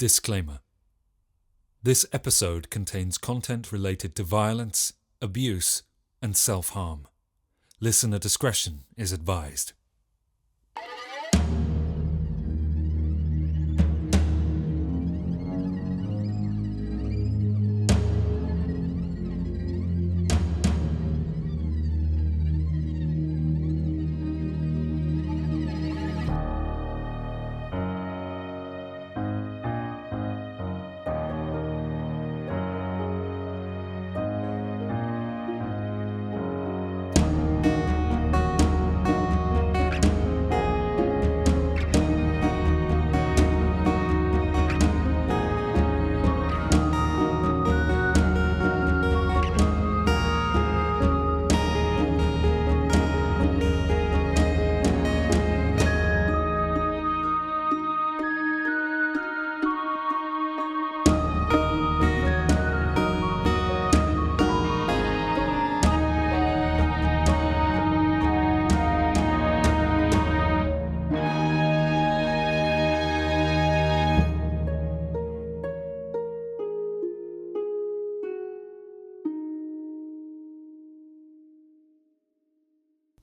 Disclaimer. This episode contains content related to violence, abuse, and self-harm. Listener discretion is advised.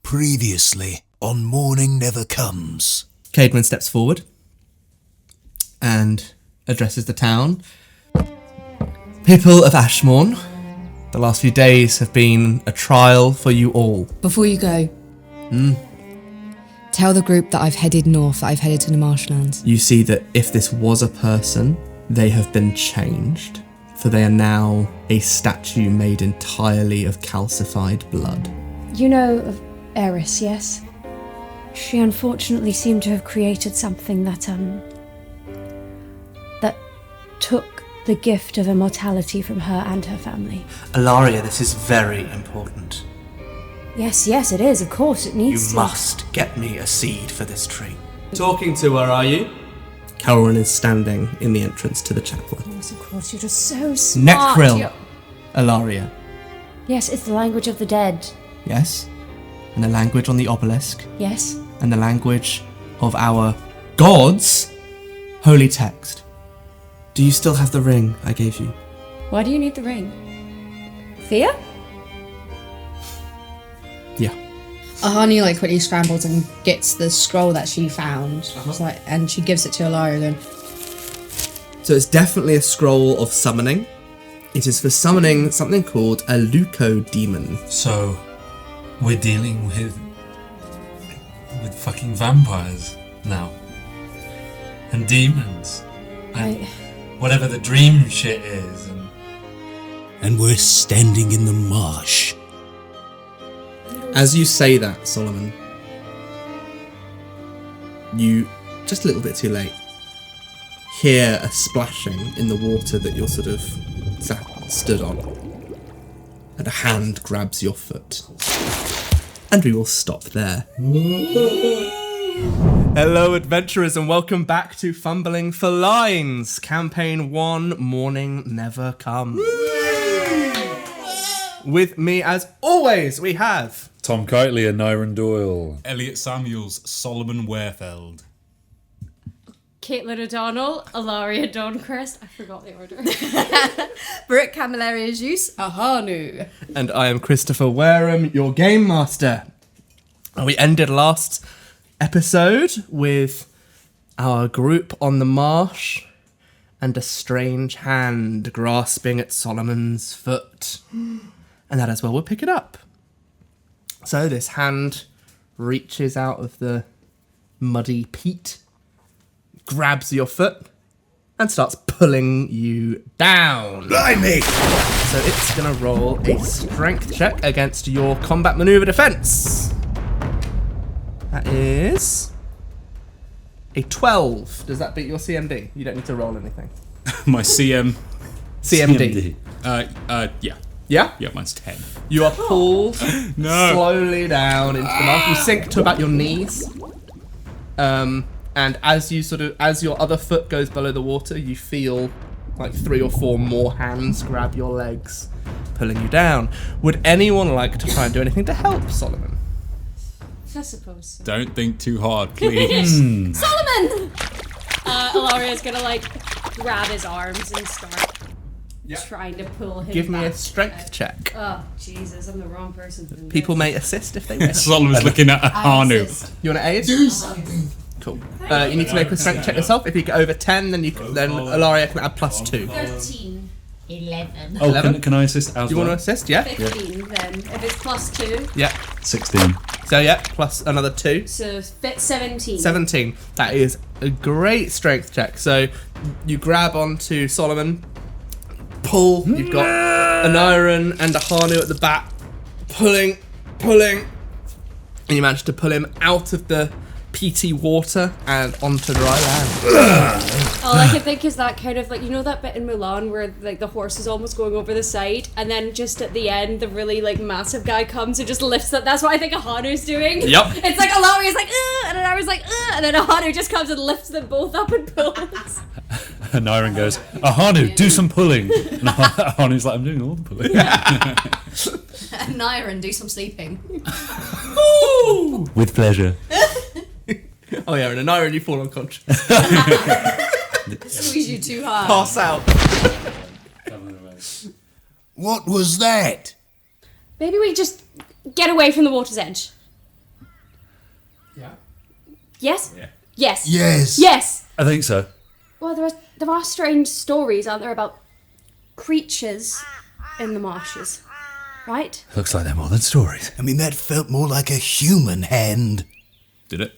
Previously on Mourning Never Comes. Caedwyn steps forward and addresses the town. People of Ashmorn, the last few days have been a trial for you all. Before you go, tell the group that I've headed north, that I've headed to the marshlands. You see that if this was a person, they have been changed, for they are now a statue made entirely of calcified blood. You know of Eris, yes? She unfortunately seemed to have created something that took the gift of immortality from her and her family. Alaria, this is very important. Yes, it is, of course, it needs You to. must get me a seed for this tree. Talking to her, are you? Kelren is standing in the entrance to the chapel. Yes, of course, you're just so smart. Necril, Alaria. Yes, it's the language of the dead. Yes. And the language on the obelisk. Yes. And the language of our gods' holy text. Do you still have the ring I gave you? Why do you need the ring? Fear? Yeah. Ahanu quickly scrambles and gets the scroll that she found. It's and she gives it to Alaria then. So it's definitely a scroll of summoning. It is for summoning something called a leuco-demon. So, we're dealing with fucking vampires now. And demons. And whatever the dream shit is. And we're standing in the marsh. As you say that, Solomon, you, just a little bit too late, hear a splashing in the water that you're sort of stood on. And a hand grabs your foot. And we will stop there. Hello, adventurers, and welcome back to Fumbling for Lines, Campaign 1, Mourning Never Comes. With me, as always, we have... Tom Kiteley and Aneurin Doyle. Elliott Samuels, Solomon Werefeld. Caitlin O'Donnell, Alaria Dawncrest. I forgot the order. Brooke, Camilleri, Agius, Ahanu. And I am Christopher Wareham, your Gamemaster. We ended last episode with our group on the marsh and a strange hand grasping at Solomon's foot. And that is where we'll pick it up. So this hand reaches out of the muddy peat, grabs your foot, and starts pulling you down. Blimey! So it's going to roll a strength check against your combat maneuver defense. That is a 12. Does that beat your CMD? You don't need to roll anything. My CMD. Yeah. Yeah? Yeah, mine's 10. You are pulled No. slowly down into the marsh. You sink to about your knees. And as your other foot goes below the water, you feel like 3 or 4 more hands grab your legs, pulling you down. Would anyone like to try and do anything to help Solomon? I suppose so. Don't think too hard, please. Solomon! Alaria's gonna grab his arms and start trying to pull him Give me a back. strength check. Oh, Jesus, I'm the wrong person for this. People may assist if they wish. Solomon's looking at Ahanu. You want to aid? Do something. Cool. You need to make a strength check yourself. If you get over 10, then then Alaria can add +2. 13. 11. Oh, 11. can I assist as You well? want to assist? Yeah. 15 then. If it's +2, Yeah. 16. So yeah, plus another 2. so fit 17. 17. That is a great strength check. So you grab onto Solomon, pull. You've got Aneurin and Ahanu at the back, pulling, and you manage to pull him out of the peaty water and onto dry land. All I can think is that kind of like, you know that bit in Mulan where like the horse is almost going over the side and then just at the end the really like massive guy comes and just lifts it. That's what I think Ahanu's doing. Yep. It's like Alaria's like, and then I was like, and then Ahanu just comes and lifts them both up and pulls. And Aneurin goes, Ahanu, do some pulling. And Ahanu's like, I'm doing all the pulling. Aneurin, do some sleeping. With pleasure. Oh yeah, and Aneurin, you fall unconscious. Squeeze you too hard. Pass out. What was that? Maybe we just get away from the water's edge. Yeah. Yes? Yeah. Yes. Yes. Yes. I think so. Well, there are strange stories, aren't there, about creatures in the marshes, right? Looks like they're more than stories. I mean, that felt more like a human hand. Did it?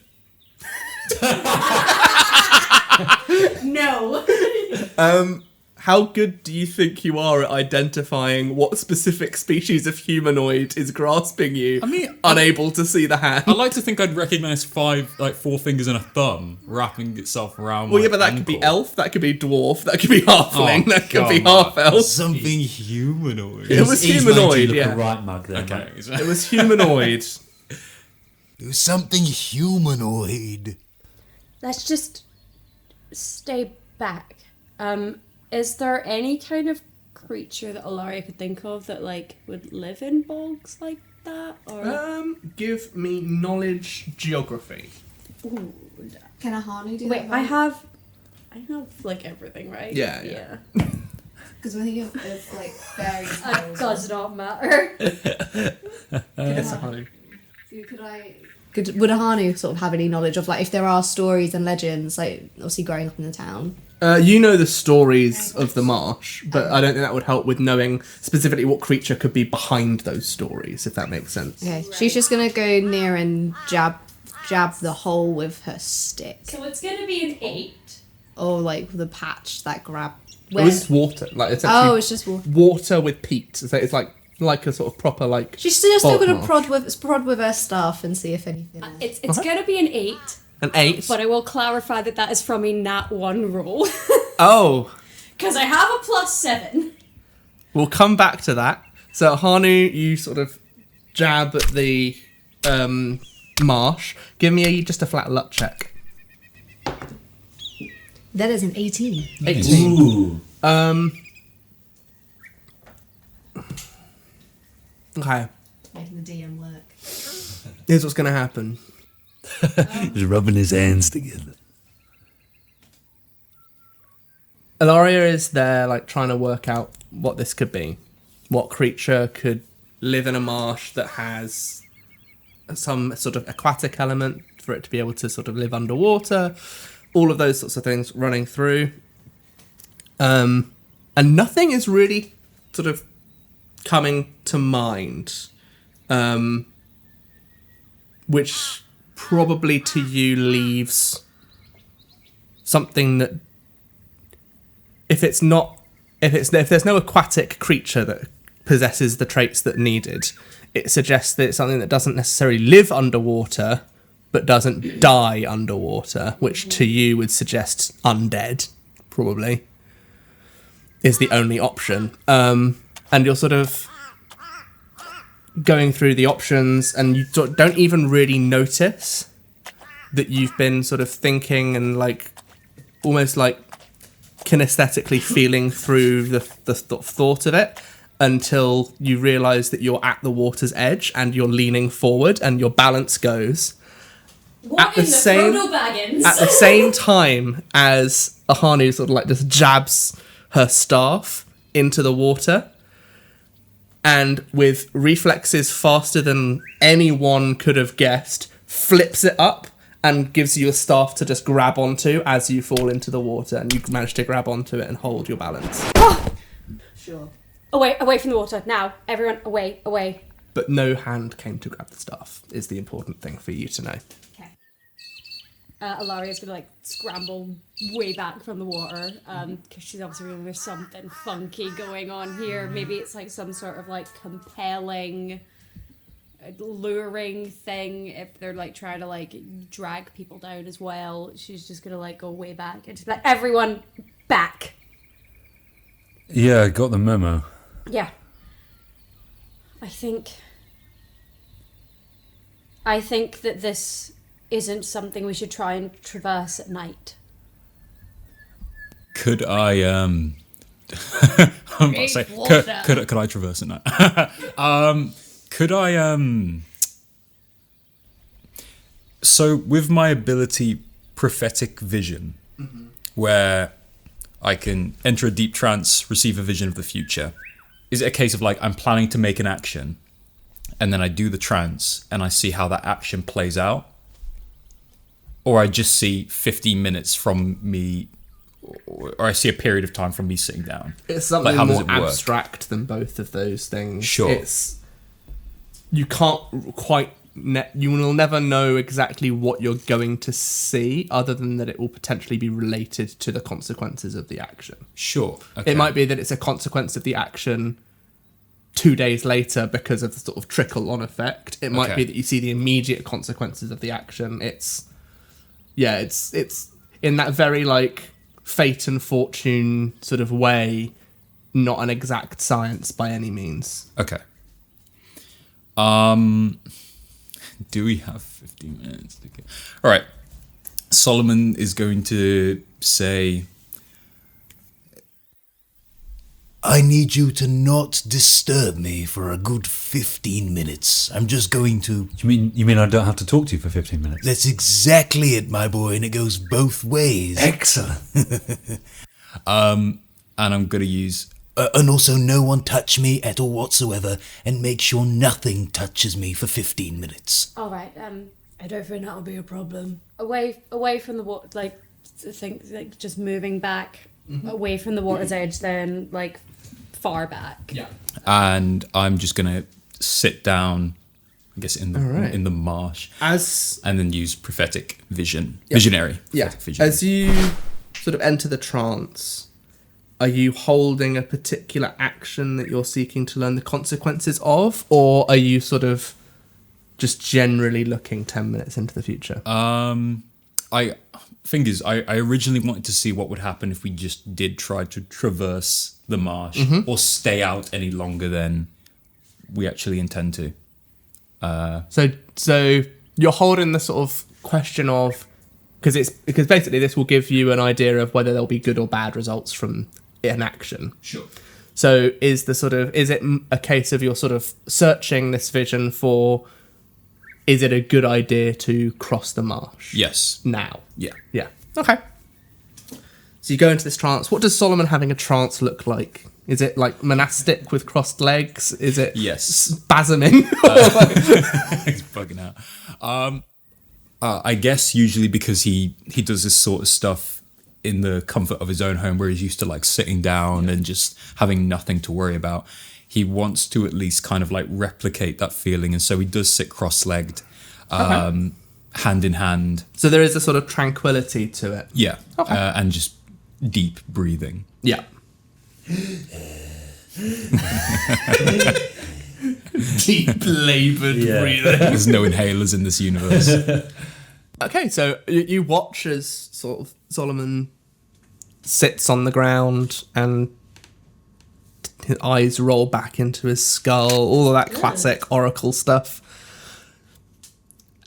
No. How good do you think you are at identifying what specific species of humanoid is grasping you? I mean, unable to see the hand. I like to think I'd recognise 4 fingers and a thumb wrapping itself around. Well, my yeah, but that could be ankle. elf, that could be dwarf, that could be halfling, Oh, that could be God. half elf. Something humanoid. It was He's made you humanoid, look yeah. a right mug then. Okay. It was humanoid. There's something humanoid. Let's just stay back. Is there any kind of creature that Alaria could think of that like would live in bogs like that? Or Give me knowledge geography. Can Ahanu do wait, that? I have like everything, right? Yeah. Yeah. Because we're thinking of like fairy It tales. does not matter. Yes, Ahanu. Would Ahanu sort of have any knowledge of like if there are stories and legends, like obviously growing up in the town? You know the stories of the marsh, but I don't think that would help with knowing specifically what creature could be behind those stories, if that makes sense. Okay, she's just gonna go near and jab the hole with her stick, So it's gonna be an 8. or like the patch that grab. It was water, like it's Oh, actually it's just water. water with peat. So it's like a sort of proper like. She's still Bulk gonna marsh. prod with her staff and see if anything. It's gonna be an 8, An 8. but I will clarify that is from a nat 1 roll. Oh, Because I have a +7. we'll come back to that. So Hanu, you sort of jab at the marsh. Give me just a flat luck check. That is an 18. 18. Ooh. Okay. Making the DM work. Here's what's gonna happen. He's rubbing his hands together. Alaria is there, like, trying to work out what this could be. What creature could live in a marsh that has some sort of aquatic element for it to be able to sort of live underwater. All of those sorts of things running through. And nothing is really sort of coming to mind. Which probably to you leaves something that if there's no aquatic creature that possesses the traits that needed, it suggests that it's something that doesn't necessarily live underwater, but doesn't die underwater, which to you would suggest undead, probably, is the only option. And you're sort of going through the options, and you don't even really notice that you've been sort of thinking and like almost like kinesthetically feeling through the thought of it until you realise that you're at the water's edge and you're leaning forward and your balance goes What in the Frodo Baggins? At the same time as Ahanu sort of like just jabs her staff into the water, and with reflexes faster than anyone could have guessed, flips it up and gives you a staff to just grab onto as you fall into the water, and you manage to grab onto it and hold your balance. Sure. Away from the water, now. Everyone, away. But no hand came to grab the staff, is the important thing for you to know. Okay. Alaria's gonna, like, scramble way back from the water, because she's obviously realizing there's something funky going on here. Maybe it's, like, some sort of, like, compelling, luring thing if they're, like, trying to, like, drag people down as well. She's just gonna, like, go way back and just be like, everyone, back. Yeah, I got the memo. Yeah. I think that this isn't something we should try and traverse at night. Could I I'm about to say, could I traverse at night? Could I so with my ability prophetic vision, where I can enter a deep trance, receive a vision of the future, is it a case of like I'm planning to make an action and then I do the trance and I see how that action plays out? Or I just see 15 minutes from me, or I see a period of time from me sitting down? It's something like, more abstract than both of those things. Sure. You can't quite... you will never know exactly what you're going to see, other than that it will potentially be related to the consequences of the action. Sure. Okay. It might be that it's a consequence of the action 2 days later because of the sort of trickle-on effect. It might be that you see the immediate consequences of the action. It's in that very, like, fate and fortune sort of way, not an exact science by any means. Okay. Do we have 15 minutes? Okay. All right. Solomon is going to say, I need you to not disturb me for a good 15 minutes. I'm just going to... You mean I don't have to talk to you for 15 minutes? That's exactly it, my boy, and it goes both ways. Excellent. And I'm going to use... and also, no one touch me at all whatsoever, and make sure nothing touches me for 15 minutes. All right. I don't think that'll be a problem. Away from the water, like, I think, like, just moving back away from the water's edge, then, like, far back. Yeah. And I'm just going to sit down, I guess, in the marsh, and then use prophetic vision, visionary. Yeah. Visionary. As you sort of enter the trance, are you holding a particular action that you're seeking to learn the consequences of, or are you sort of just generally looking 10 minutes into the future? I originally wanted to see what would happen if we just did try to traverse the marsh or stay out any longer than we actually intend to. So you're holding the sort of question of, because basically this will give you an idea of whether there'll be good or bad results from an action. Sure. So is it a case of you're sort of searching this vision for, is it a good idea to cross the marsh? Yes. Now. Yeah. Yeah. Okay. So you go into this trance. What does Solomon having a trance look like? Is it like monastic with crossed legs? Is it spasming? He's bugging out. I guess usually because he does this sort of stuff in the comfort of his own home, where he's used to like sitting down and just having nothing to worry about. He wants to at least kind of like replicate that feeling, and so he does sit cross-legged, hand in hand. So there is a sort of tranquility to it. Yeah. Okay. And just deep breathing. Yeah. Deep laboured breathing. There's no inhalers in this universe. Okay, so you watch as sort of Solomon sits on the ground and his eyes roll back into his skull, all of that classic oracle stuff.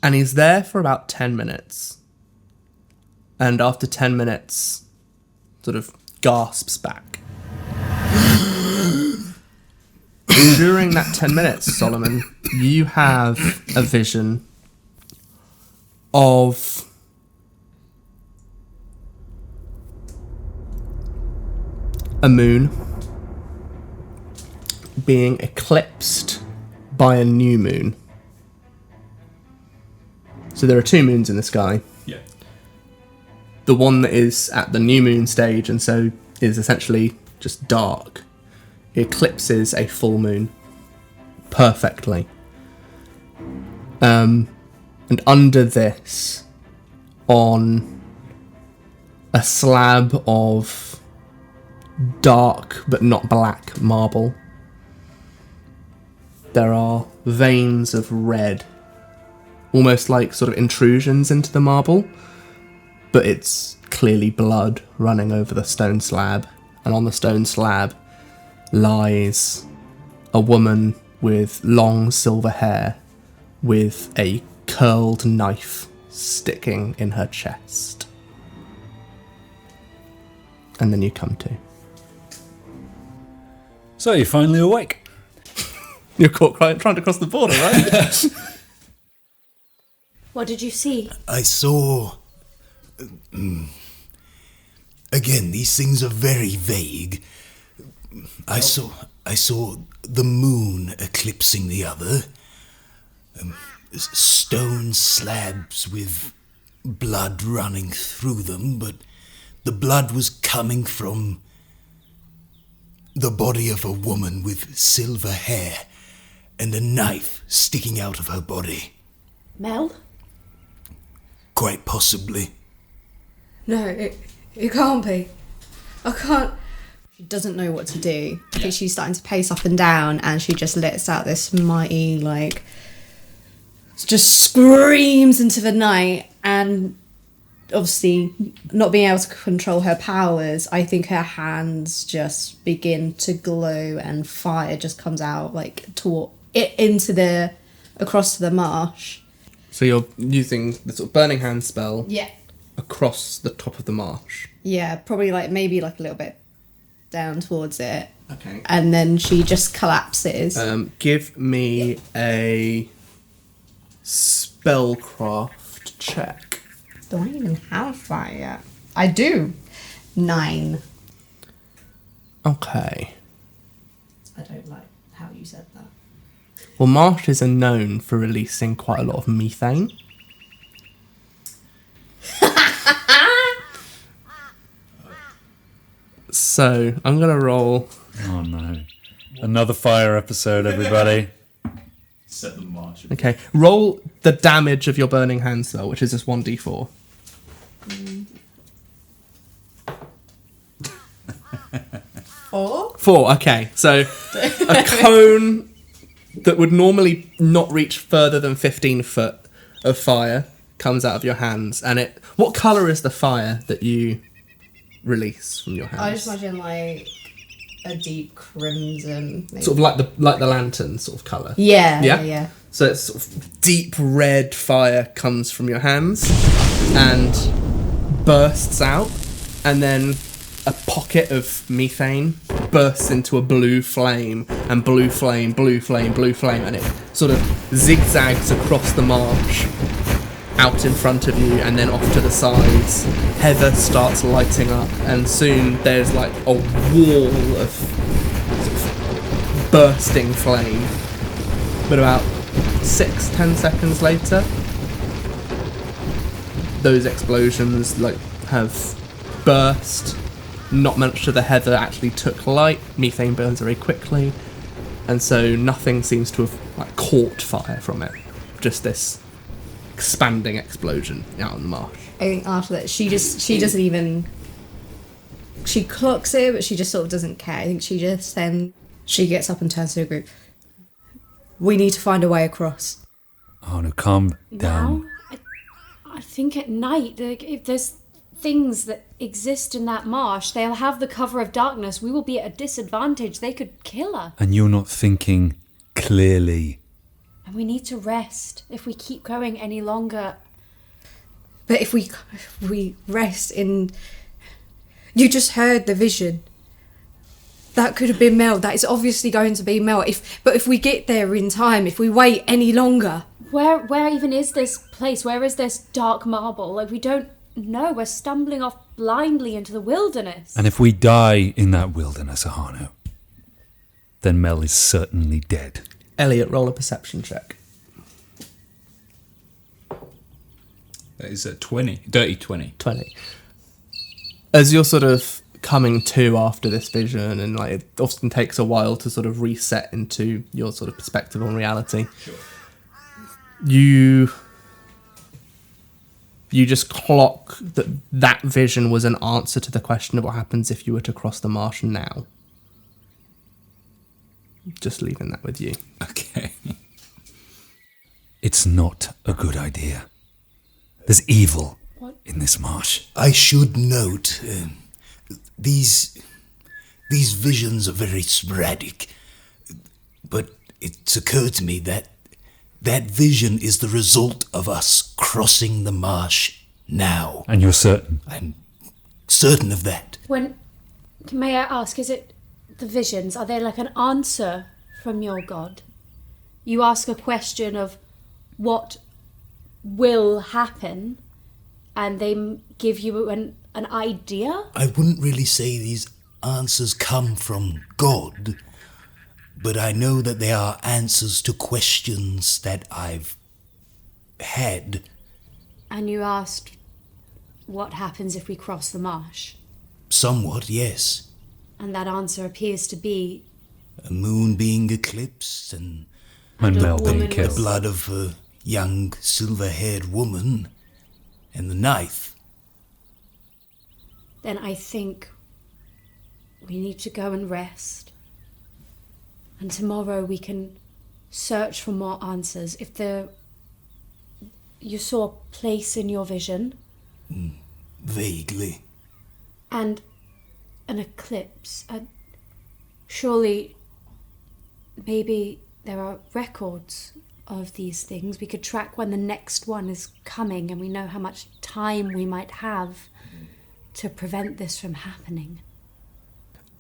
And he's there for about 10 minutes. And after 10 minutes, sort of gasps back. During that 10 minutes, Solomon, you have a vision of a moon being eclipsed by a new moon. So there are two moons in the sky. Yeah. The one that is at the new moon stage and so is essentially just dark eclipses a full moon perfectly. And under this, on a slab of dark but not black marble, there are veins of red, almost like sort of intrusions into the marble, but it's clearly blood running over the stone slab, and on the stone slab lies a woman with long silver hair with a curled knife sticking in her chest. And then you come to. So you're finally awake. You're caught trying to cross the border, right? What did you see? I saw... Again, these things are very vague. I saw the moon eclipsing the other. Stone slabs with blood running through them, but the blood was coming from the body of a woman with silver hair and a knife sticking out of her body. Mel? Quite possibly. No, it can't be. I can't. She doesn't know what to do. I think she's starting to pace up and down, and she just lets out this mighty, like, just screams into the night, and obviously not being able to control her powers, I think her hands just begin to glow and fire just comes out like across to the marsh. So you're using the sort of burning hand spell Yeah. across the top of the marsh. Yeah, probably maybe a little bit down towards it. Okay. And then she just collapses. Give me a spellcraft check. Do I even have fire yet? I do. 9. Okay. I don't like how you said that. Well, marshes are known for releasing quite a lot of methane. So, I'm going to roll... Oh no. Another fire episode, everybody. Set the march. Okay, roll the damage of your burning hand spell, which is just 1d4. Four, okay. So, a cone that would normally not reach further than 15 foot of fire comes out of your hands, and it... What colour is the fire that you release from your hands? I just imagine like a deep crimson. Maybe. Sort of like the lantern sort of colour. Yeah. So it's sort of deep red fire comes from your hands and bursts out, and then a pocket of methane bursts into a blue flame, and blue flame, and it sort of zigzags across the marsh out in front of you and then off to the sides. Heather starts lighting up, and soon there's like a wall of sort of bursting flame. But about 6-10 seconds later, those explosions like have burst. Not much of the heather actually took light. Methane burns very quickly, and so nothing seems to have like caught fire from it. Just this expanding explosion out in the marsh. I think after that, she doesn't even. She clocks it, but she just sort of doesn't care. I think she just she gets up and turns to the group. We need to find a way across. Oh no, calm down. Now? I think at night, if there's things that exist in that marsh, they'll have the cover of darkness. We will be at a disadvantage. They could kill her. And you're not thinking clearly. And we need to rest. If we keep going any longer... But if we rest in... You just heard the vision. That could have been Mel. That is obviously going to be Mel. But if we get there in time, if we wait any longer... Where even is this place? Where is this dark marble? Like, we don't know. We're stumbling off blindly into the wilderness. And if we die in that wilderness, Ahanu, then Mel is certainly dead. Elliott, roll a perception check. That is a 20. Dirty 20. 20. As you're sort of coming to after this vision, and like it often takes a while to sort of reset into your sort of perspective on reality. Sure. You just clock that vision was an answer to the question of what happens if you were to cross the marsh now. Just leaving that with you. Okay. It's not a good idea. There's evil in this marsh. I should note, these visions are very sporadic, but it's occurred to me that that vision is the result of us crossing the marsh now. And you're certain? I'm certain of that. May I ask, is it the visions? Are they like an answer from your god? You ask a question of what will happen, and they give you an idea? I wouldn't really say these answers come from God, but I know that they are answers to questions that I've had. And you asked, what happens if we cross the marsh? Somewhat, yes. And that answer appears to be... A moon being eclipsed and Mel being the killed. blood of a young silver-haired woman and the knife. Then I think we need to go and rest. And tomorrow we can search for more answers. If you saw a place in your vision. Vaguely. And an eclipse. Surely, maybe there are records of these things. We could track when the next one is coming, and we know how much time we might have to prevent this from happening.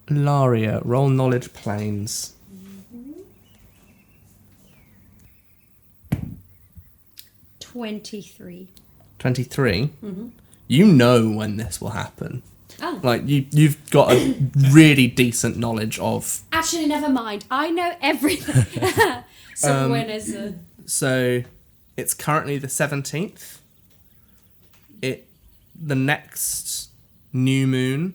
Alaria, roll knowledge planes. 23. 23? You know when this will happen. Oh. Like, you've got a really decent knowledge of... Actually, never mind. I know everything. So when is it? So, it's currently the 17th. The next new moon,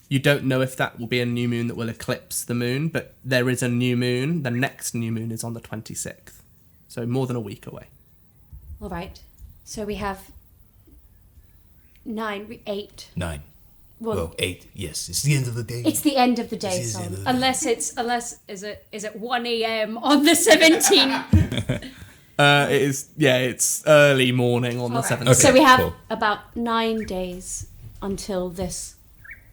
you don't know if that will be a new moon that will eclipse the moon, but there is a new moon. The next new moon is on the 26th. So, more than a week away. All right. So we have 8. 9. Well, 8. Yes, it's the end of the day. it's the end of the day, It is the son. end of the Unless is it 1 a.m. on the 17th? It's early morning on the All right. 17th. So we have cool. about 9 days until this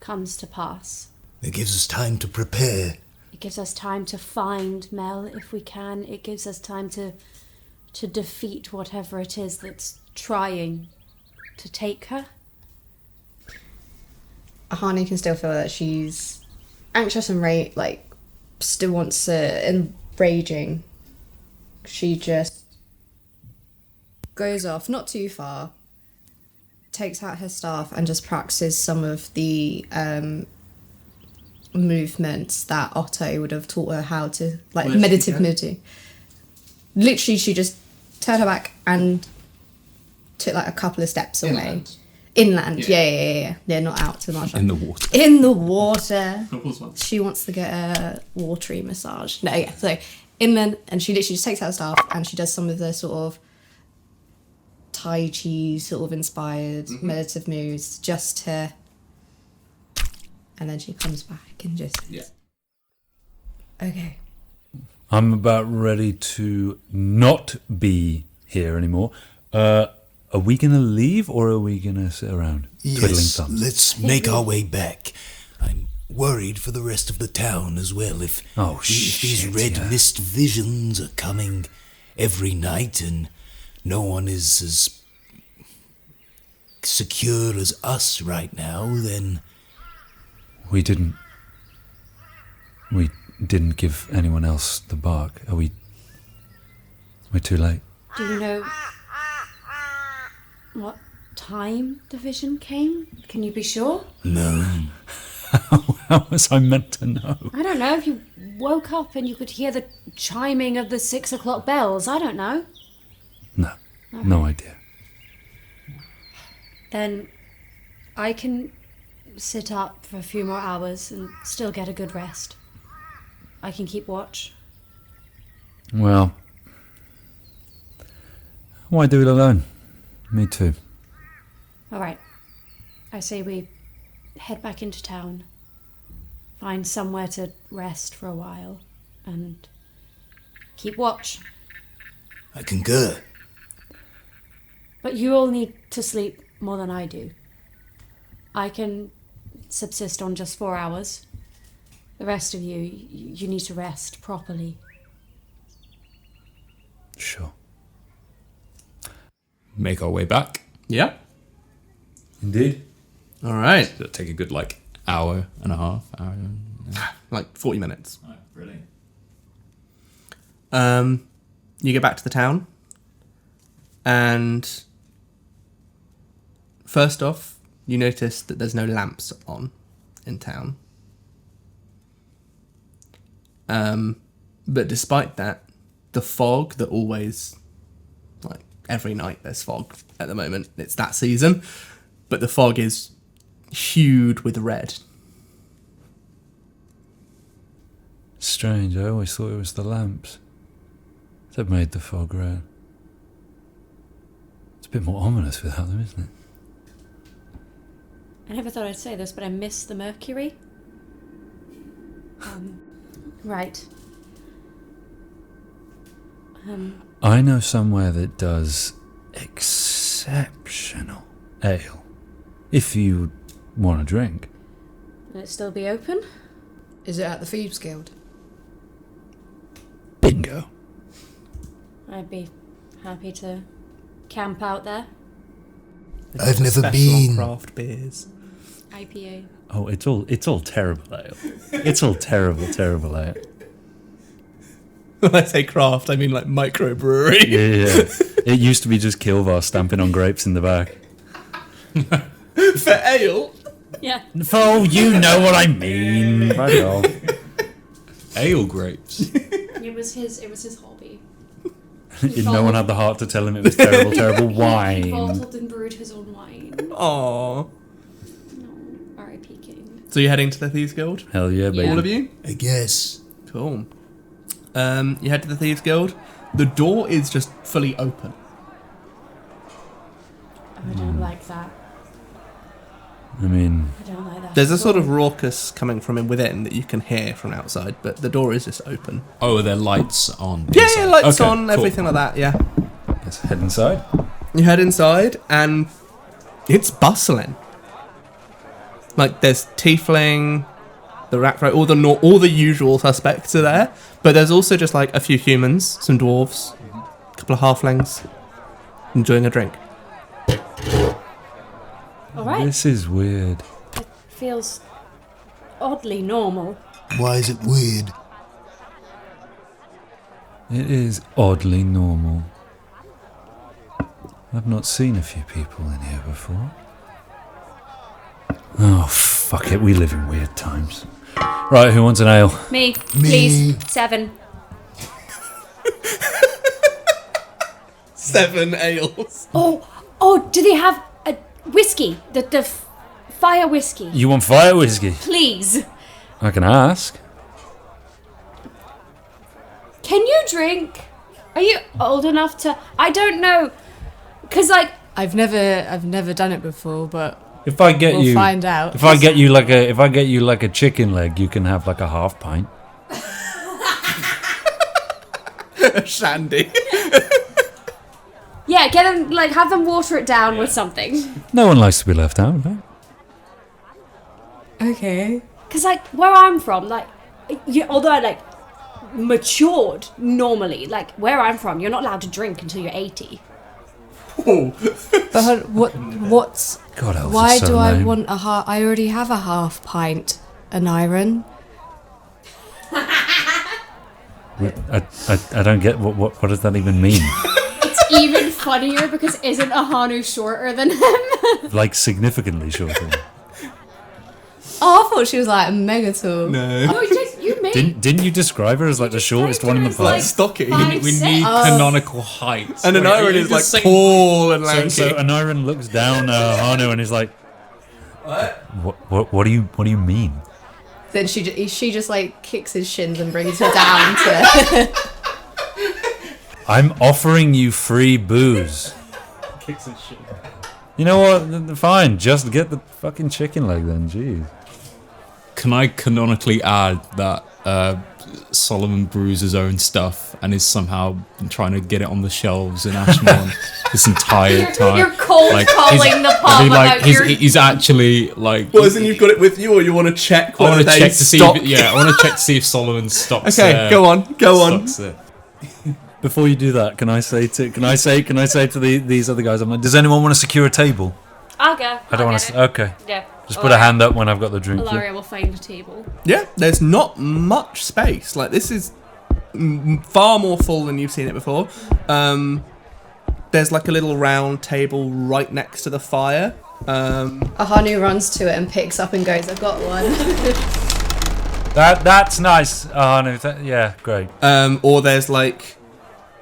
comes to pass. It gives us time to prepare. It gives us time to find Mel if we can. It gives us time to defeat whatever it is that's trying to take her. Ahanu can still feel that she's anxious and still wants to, and raging. She just goes off, not too far, takes out her staff and just practices some of the movements that Otto would have taught her how to, meditative movement. Literally, she just turned her back and took a couple of steps away. Inland, yeah. They're not out to the marsh. In the water. In the water. She wants to get a watery massage. No, yeah. So inland, and she literally just takes out her staff and she does some of the sort of Tai Chi sort of inspired meditative moves just to, and then she comes back and just. Yeah. Okay. I'm about ready to not be here anymore. Are we going to leave or are we going to sit around twiddling Yes, thumbs? let's make our way back. I'm worried for the rest of the town as well. If these red mist visions are coming every night and no one is as secure as us right now, then... We didn't give anyone else the bark. Are we We're too late. Do you know what time the vision came? Can you be sure? No. How was I meant to know? I don't know. If you woke up and you could hear the chiming of the 6 o'clock bells, I don't know. No. No idea. Then I can sit up for a few more hours and still get a good rest. I can keep watch. Well, why do it alone? Me too. All right. I say we head back into town, find somewhere to rest for a while, and keep watch. I concur. But you all need to sleep more than I do. I can subsist on just 4 hours. The rest of you need to rest properly. Sure. Make our way back. Yeah. Indeed. All right. It'll take a good, hour and a half. Like 40 minutes. Brilliant. You get back to the town, and first off, you notice that there's no lamps on in town. But despite that, the fog that always, every night there's fog at the moment, it's that season, but the fog is hued with red. Strange, I always thought it was the lamps that made the fog red. It's a bit more ominous without them, isn't it? I never thought I'd say this, but I miss the mercury. Right. I know somewhere that does exceptional ale. If you want a drink. Will it still be open? Is it at the Thieves Guild? Bingo. I'd be happy to camp out there. I've never Special been. craft beers. IPA. Oh, it's all terrible ale. It's all terrible ale. When I say craft, I mean microbrewery. Yeah. It used to be just Kilvar stamping on grapes in the back. For ale? Yeah. Oh, you know what I mean. Right off. Ale grapes. It was his hobby. No one had the heart to tell him it was terrible He wine. bottled and brewed his own wine. Aww. No. R.I.P. King. So you're heading to the Thieves Guild? Hell yeah, baby. All of you? I guess. Cool. You head to the Thieves Guild. The door is just fully open. I don't like that. I mean, I don't like that. There's a at sort all. of raucous coming from within that you can hear from outside, but the door is just open. Oh, are there lights on? Yeah, inside? lights Okay, on, cool. everything like that, yeah. let's head inside. You head inside, and it's bustling. There's tiefling, the rat all the usual suspects are there, but there's also just a few humans, some dwarves, a couple of halflings, enjoying a drink. All right. This is weird. It feels oddly normal. Why is it weird? It is oddly normal. I've not seen a few people in here before. Oh, fuck it, we live in weird times. Right, who wants an ale? Me, please. 7. 7 ales. Oh, do they have a whiskey? The fire whiskey? You want fire whiskey? Please. I can ask. Can you drink? Are you old enough to? I don't know. Cause I've never done it before, but If I get we'll find out. If I get you like a chicken leg, you can have like a half pint. Shandy. yeah, get them have them water it down with something. No one likes to be left out, right? Okay. Cause where I'm from, although I matured normally, where I'm from, you're not allowed to drink until you're 80. But what's... God, elves Why are so do I lame. want a half... I already have a half pint, Aneurin. I don't get what does that even mean? It's even funnier because isn't Ahanu shorter than him? Like significantly shorter. Oh, I thought she was like mega tall. No, you made. Didn't you describe her as like the shortest one in the Like party? Stocky. We need canonical heights. And Aneurin is like tall and lanky. So Aneurin looks down at Ahanu and is like, What do you mean? Then she just like kicks his shins and brings her down to. I'm offering you free booze. Kicks his shit. You know what? Fine, just get the fucking chicken leg then. Jeez. Can I canonically add that Solomon brews his own stuff and is somehow trying to get it on the shelves in Ashmore this entire time? You're cold calling the pub about your... He's actually like... Well, isn't you've got it with you, or you want to check whether they stock? I want to check to see if Solomon stocks Okay, go on. Before you do that, can I say to these other guys, I'm like, does anyone want to secure a table? I'll go. I don't want to. Okay. Yeah. Just put a hand up when I've got the drink. Alaria will find a table. Yeah, there's not much space. Like, this is far more full than you've seen it before. There's like a little round table right next to the fire. Ahanu runs to it and picks up and goes, "I've got one." That's nice. Ahanu, yeah, great. Or there's like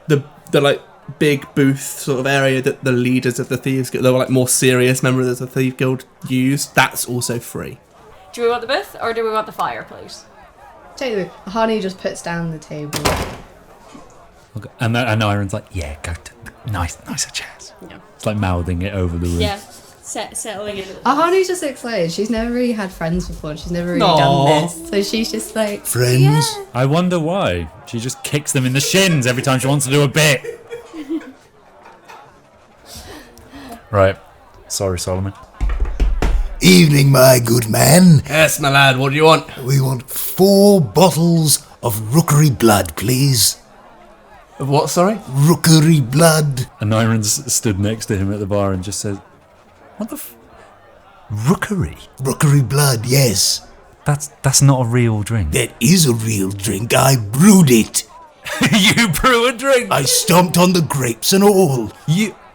the like big booth sort of area that the leaders of the Thieves Guild, the like more serious members of the Thieves Guild use. That's also free. Do we want the booth or do we want the fireplace? Tell you, Ahanu just puts down the table. Okay. And Aneurin's like, yeah, go to nicer chairs. Yeah. It's like mouthing it over the room. Yeah. Settling in. Ahanu's just excited. She's never really had friends before. She's never really Aww. done this. So she's just like... Friends? Yeah. I wonder why. She just kicks them in the shins every time she wants to do a bit. Right. Sorry, Solomon. Evening, my good man. Yes, my lad, what do you want? We want 4 bottles of rookery blood, please. Of what, sorry? Rookery blood. Aneurin stood next to him at the bar and just said, what the Rookery? Rookery blood, yes. That's not a real drink. That is a real drink. I brewed it. You brew a drink? I stomped on the grapes and all.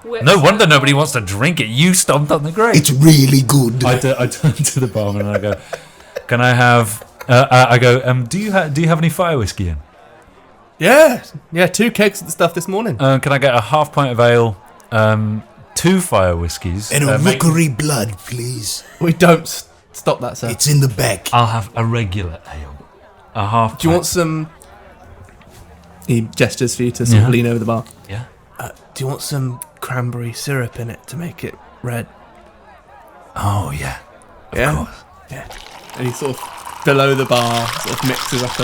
No wonder nobody wants to drink it. You stomped on the grapes. It's really good. I turn to the barman and I go, can I have... do you have any fire whiskey in? Yeah, 2 kegs of the stuff this morning. Can I get a half pint of ale, 2 fire whiskies? And a rookery blood, please. We don't stop that, sir. It's in the back. I'll have a regular ale. A half Do you want some... He gestures for you to sort of lean over the bar. Yeah. Do you want some cranberry syrup in it to make it red? Oh, yeah. Of course. Yeah. And he sort of, below the bar, sort of mixes up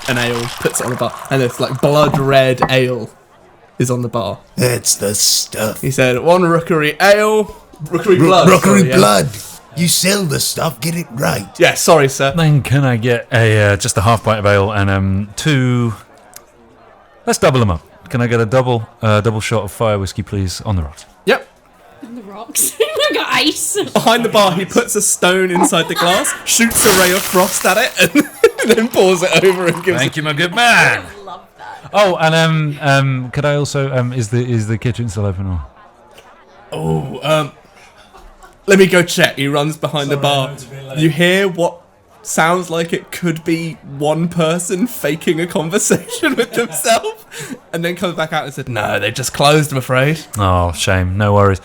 an ale, puts it on the bar, and it's like blood red ale is on the bar. That's the stuff. He said, 1 rookery ale, rookery blood. Rookery blood. You sell the stuff, get it right. Yeah, sorry, sir. Then can I get just a half pint of ale and 2... Let's double them up. Can I get a double shot of fire whiskey, please, on the rocks? Yep. On the rocks. We've got ice. Behind the bar, he puts a stone inside the glass, shoots a ray of frost at it, and then pours it over and gives Thank you, my good man. I love that. Oh, and could I also is the kitchen still open or? Oh, let me go check. He runs behind the bar. You hear what sounds like it could be one person faking a conversation with themselves, and then comes back out and said, "No, they just closed, I'm afraid." Oh, shame. No worries.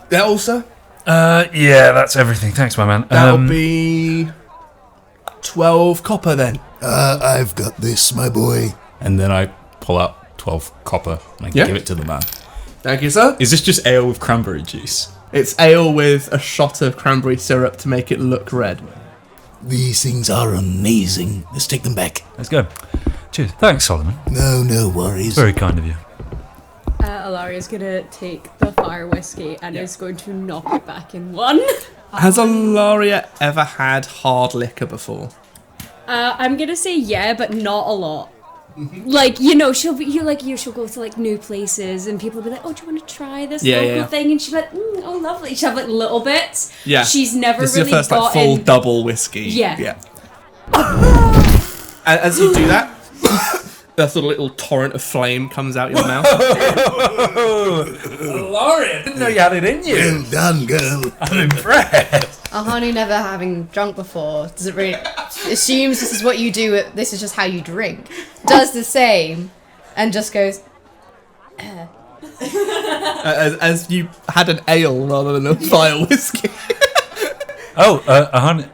That also? Yeah, that's everything. Thanks, my man. That'll be 12 copper then. I've got this, my boy. And then I pull out 12 copper and I give it to the man. Thank you, sir. Is this just ale with cranberry juice? It's ale with a shot of cranberry syrup to make it look red. These things are amazing. Let's take them back. Let's go. Cheers. Thanks, Solomon. No worries. Very kind of you. Alaria's gonna take the fire whiskey and is going to knock it back in 1. Has Alaria ever had hard liquor before? I'm gonna say yeah, but not a lot. Like, she'll go to like new places and people will be like, "Oh, do you want to try this local thing?" And she'll be like, "Oh, lovely." She'll have like little bits. Yeah. She's never This really is your first like full double whiskey. Yeah. As you do that, a sort of little torrent of flame comes out your mouth. Alaria, I didn't know you had it in you. Well done, girl. I'm impressed. Ahanu, never having drunk before, doesn't really assumes this is what you do. This is just how you drink. Does the same, and just goes. As you had an ale rather than a fire whiskey. Oh, Ahanu,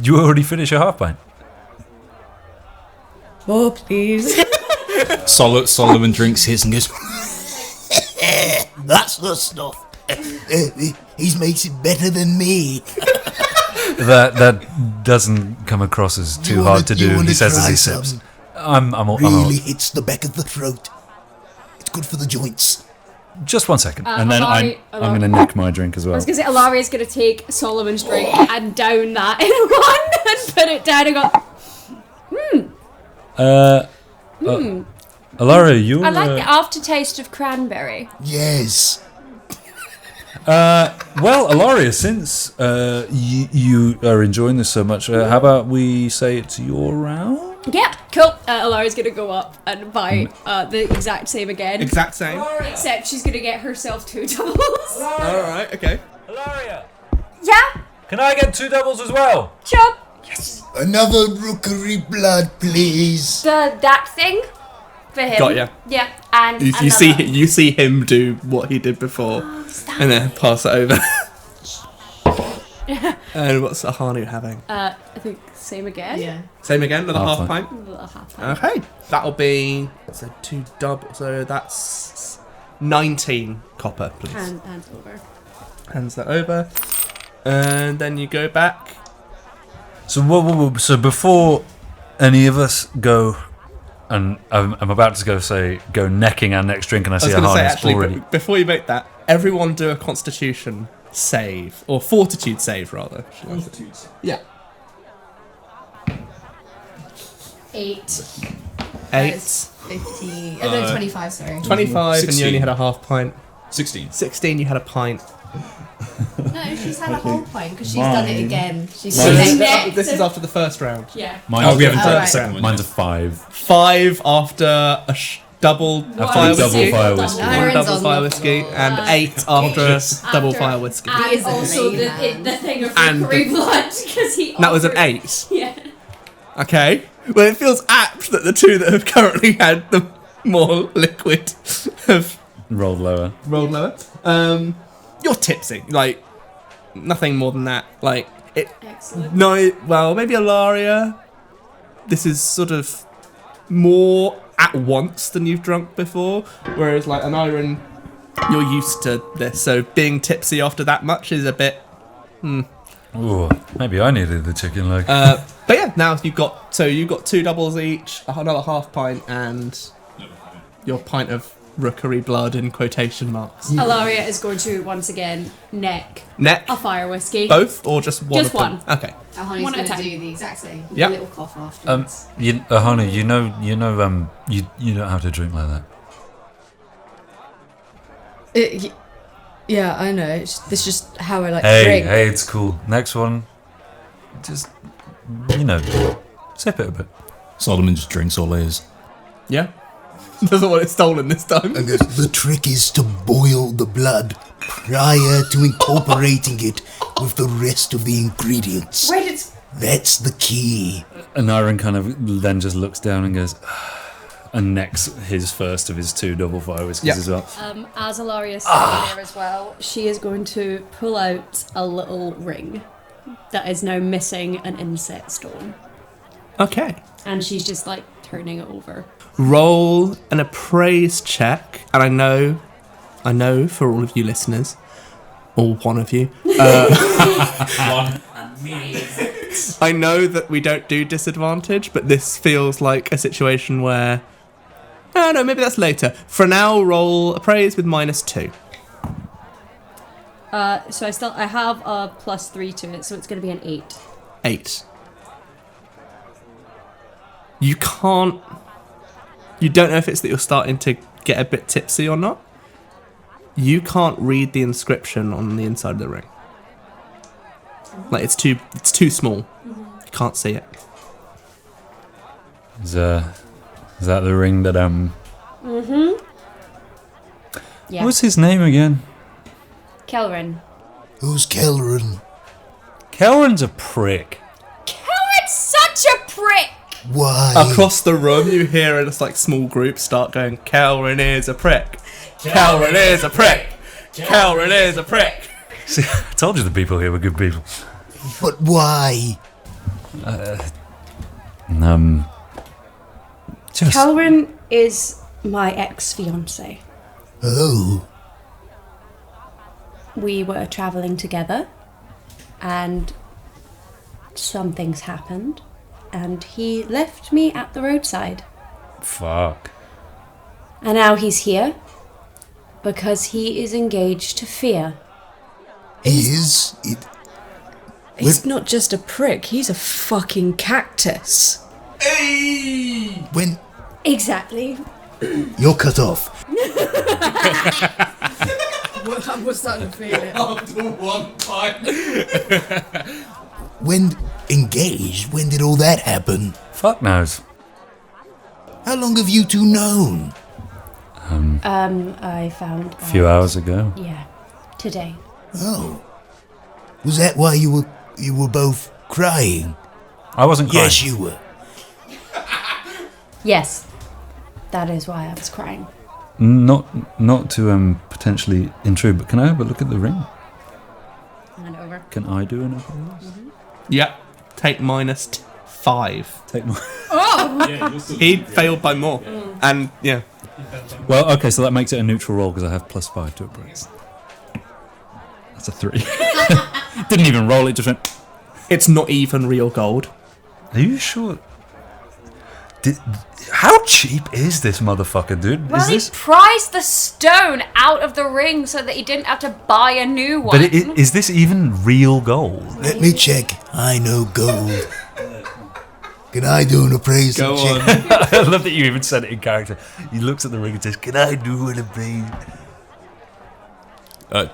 you already finished your half pint? Oh, please. Solomon drinks his and goes, That's the stuff. He's makes it better than me. That doesn't come across as too hard to do. He says as he sips. I'm Really hits the back of the throat. It's good for the joints. Just 1 second. and then I'm going to nick my drink as I well. was going to say, Alaria's going to take Solomon's drink and down that in one and put it down and go, Alaria, you. I like the aftertaste of cranberry. Yes. Well, Alaria, since you are enjoying this so much, how about we say it's your round? Yeah, cool. Alaria's going to go up and buy the exact same again. Exact same. Except she's going to get herself 2 doubles. Alright, okay. Alaria, Yeah, can I get 2 doubles as well? sure. Another rookery blood, please. That thing for him. Got ya. Yeah, and You another. see him do what he did before, and then pass it over. And what's Ahanu having? I think same again. Yeah. Same again, another Half half pint. pint. A little half pint. Okay, that'll be 2 double. So that's 19 copper, please. Hands over. Hands that over, and then you go back. So so before any of us go, and I'm about to go necking our next drink, and I I see was a going to say harness actually, already. but before you make that, everyone do a Constitution save or Fortitude save rather. Fortitude. Yeah. 8. 8. 50. No, 25. Sorry. 25, and you 16. only had a half pint. 16. 16, you had a pint. No, she's had a whole pint because she's done it again. She's So next. this is after the first round. Yeah. We haven't Oh, done the right. second one. Mine's yet. a 5. 5 after a double fire double whiskey. fire whiskey. One Iron's double on fire the whiskey, floor. and 8 after double After- fire whiskey. And is a also man. the thing of And rookery the- blood because he. That was an offered- 8. Yeah. Okay. Well, it feels apt that the 2 that have currently had the more liquid have Rolled lower. rolled lower. You're tipsy. Like, nothing more than that. Like, it. Excellent. No, well, maybe Alaria. This is sort of more at once than you've drunk before. Whereas, like, Aneurin, you're used to this. So being tipsy after that much is a bit. Ooh, maybe I needed the chicken leg. But yeah, now you've got 2 doubles each, another half pint, and your pint of rookery blood in quotation marks. Alaria is going to once again neck Neck, a fire whiskey. both or just one? Just of them? one. Okay. Ahanu's One at going a to time. do the exact same. Yep. A little cough afterwards. Ahanu, you don't have to drink like that. Yeah, I know. This is just how I like to Hey, drink. it's cool. Next one, just sip it a bit. Solomon just drinks all his. Yeah. Doesn't want it stolen this time. And the trick is to boil the blood prior to incorporating it with the rest of the ingredients. Wait, it's. That's the key. Aneurin kind of then just looks down and goes, and necks his first of his 2 double fire whiskeys Yep. as well. As Alaria's sitting there as well, she is going to pull out a little ring that is now missing an inset stone. Okay. And she's just like turning it over. Roll an appraise check, and I know for all of you listeners, or one of you, I know that we don't do disadvantage, but this feels like a situation where. Oh no, maybe that's later. For now, roll appraise with -2. So I have a +3 to it, so it's going to be an 8. 8. You can't. You don't know if it's that you're starting to get a bit tipsy or not. You can't read the inscription on the inside of the ring. Like it's too small. You can't see it. Is that the ring that Yeah. What's his name again? Kelren. Who's Kelren? Kelren's a prick. Kelren's such a prick! Why? Across the room, you hear this like small group start going, Kelren is a prick. Kelren is a prick. Kelren is a prick. See, I told you the people here were good people. But why? Just Kelren is my ex-fiance. Oh. We were travelling together, and some things happened, and he left me at the roadside. fuck. And now he's here because he is engaged to Fiadh. Is it? He's not just a prick, he's a fucking cactus. When Exactly. you're cut off. I was starting to feel it. After one pint. When engaged, when did all that happen? Fuck knows. How long have you two known? I found A few hours ago. Yeah, today. Oh. Was that why you were both crying? I wasn't crying. Yes, you were. Yes, that is why I was crying. Not to potentially intrude, but can I have a look at the ring? Hand it over. Can I do enough of this? Yep. Take -5. Take my. He failed by more. And yeah. Well, okay, so that makes it a neutral roll because I have +5 to appraise. That's a 3. Didn't even roll it, just went. It's not even real gold. Are you sure? How cheap is this motherfucker, dude? Well, Is he this? prized the stone out of the ring so that he didn't have to buy a new one. But is this even real gold? Let me check. I know gold. Can I do an appraisal Go check? on. I love that you even said it in character. He looks at the ring and says, "Can I do an appraisal?"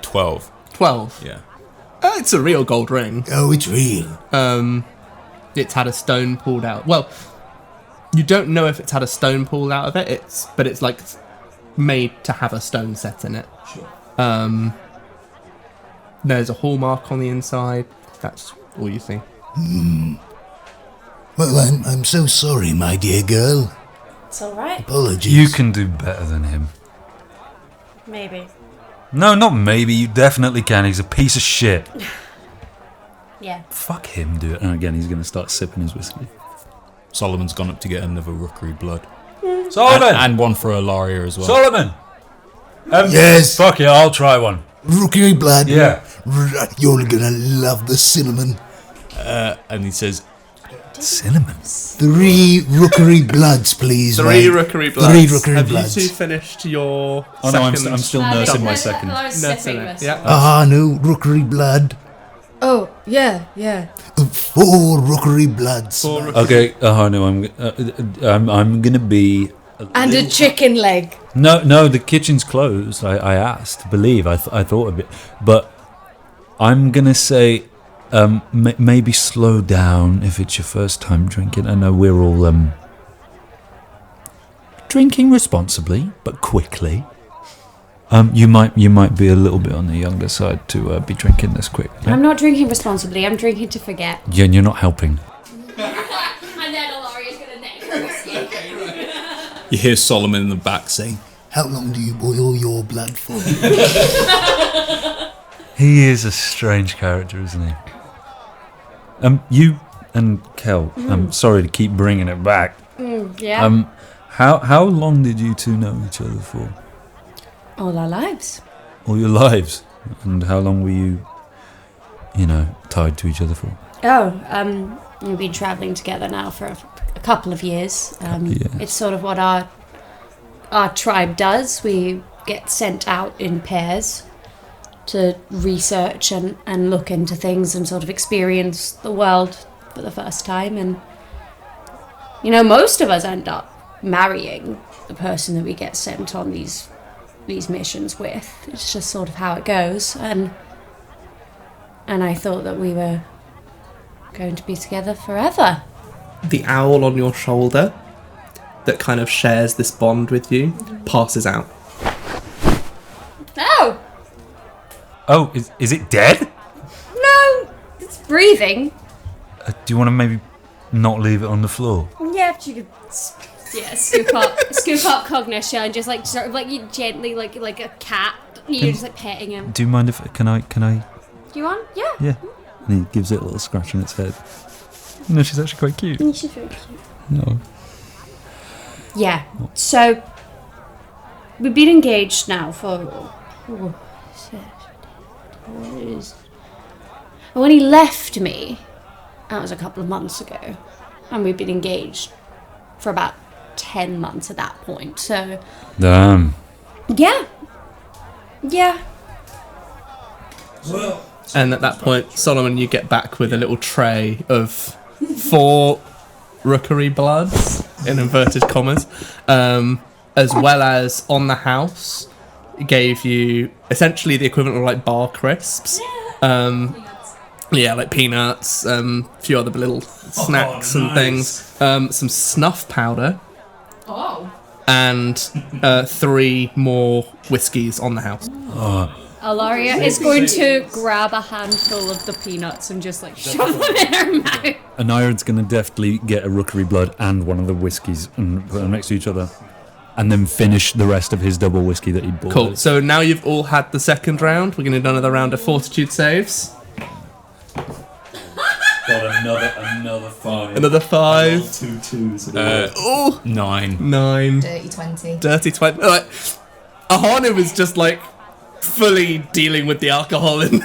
12. 12. Yeah. It's a real gold ring. Oh, it's real. It's had a stone pulled out. Well, you don't know if it's had a stone pulled out of it. But it's like made to have a stone set in it. Sure. There's a hallmark on the inside. That's all you see. Well, I'm so sorry, my dear girl. It's alright. Apologies. You can do better than him. Maybe. No, not maybe. You definitely can. He's a piece of shit. Yeah. Fuck him, dude. And again, he's going to start sipping his whiskey. Solomon's gone up to get another rookery blood. Solomon! And one for Alaria as well. Solomon! Yes. Fuck it, I'll try one. Rookery blood. Yeah. You're gonna love the cinnamon. And he says, Cinnamon. 3 rookery bloods, please. 3 right? rookery bloods. 3 rookery Have bloods. you two finished your Oh no, I'm second? still nursing my second. Nursing it, yeah. Ahanu, rookery blood. Oh, yeah. 4 rookery bloods. 4 rookery. Okay, Ahanu, I'm gonna be. And a chicken leg. No, the kitchen's closed. I asked, believe. I thought of it, but I'm gonna say, maybe slow down if it's your first time drinking. I know we're all drinking responsibly, but quickly. You might be a little bit on the younger side to be drinking this quick. Yeah? I'm not drinking responsibly, I'm drinking to forget. Yeah, and you're not helping. And then Alaria's gonna neck her. you hear Solomon in the back saying, How long do you boil your blood for? He is a strange character, isn't he? You and Kel. I'm sorry to keep bringing it back. Yeah. How long did you two know each other for? All our lives. All your lives. And how long were you, tied to each other for? We've been travelling together now for a couple of years. years. It's sort of what our tribe does. We get sent out in pairs to research and look into things and sort of experience the world for the first time. And, most of us end up marrying the person that we get sent on these missions with. It's just sort of how it goes. And I thought that we were going to be together forever. The owl on your shoulder that kind of shares this bond with you passes out. Oh! Oh, is it dead? No! It's breathing. Do you want to maybe not leave it on the floor? Yeah, if you could... scoop up cognition and just like sort of like you gently like a cat. You're just like petting him. Do you mind if... Can I... Do you want? Yeah. Yeah. And he gives it a little scratch on its head. No, she's actually quite cute. She's very cute. No. Yeah. So we've been engaged now for when he left me, that was a couple of months ago, and we've been engaged for about 10 months at that point. So Damn. yeah. And at that point, Solomon, you get back with a little tray of 4 rookery bloods, in inverted commas, as well as on the house, it gave you essentially the equivalent of like bar crisps. Like peanuts, a few other little snacks and things. Some snuff powder. Oh. And 3 more whiskies on the house. Alaria is going to grab a handful of the peanuts and just like shove them in her mouth. Aneurin's going to deftly get a rookery blood and one of the whiskies and put them next to each other. And then finish the rest of his double whiskey that he bought. Cool. So now you've all had the second round. We're going to do another round of fortitude saves. Got another 5. Another 5. 2 2s. 9. 9. Dirty 20. Dirty 20. Like, Ahanu was just like fully dealing with the alcohol in.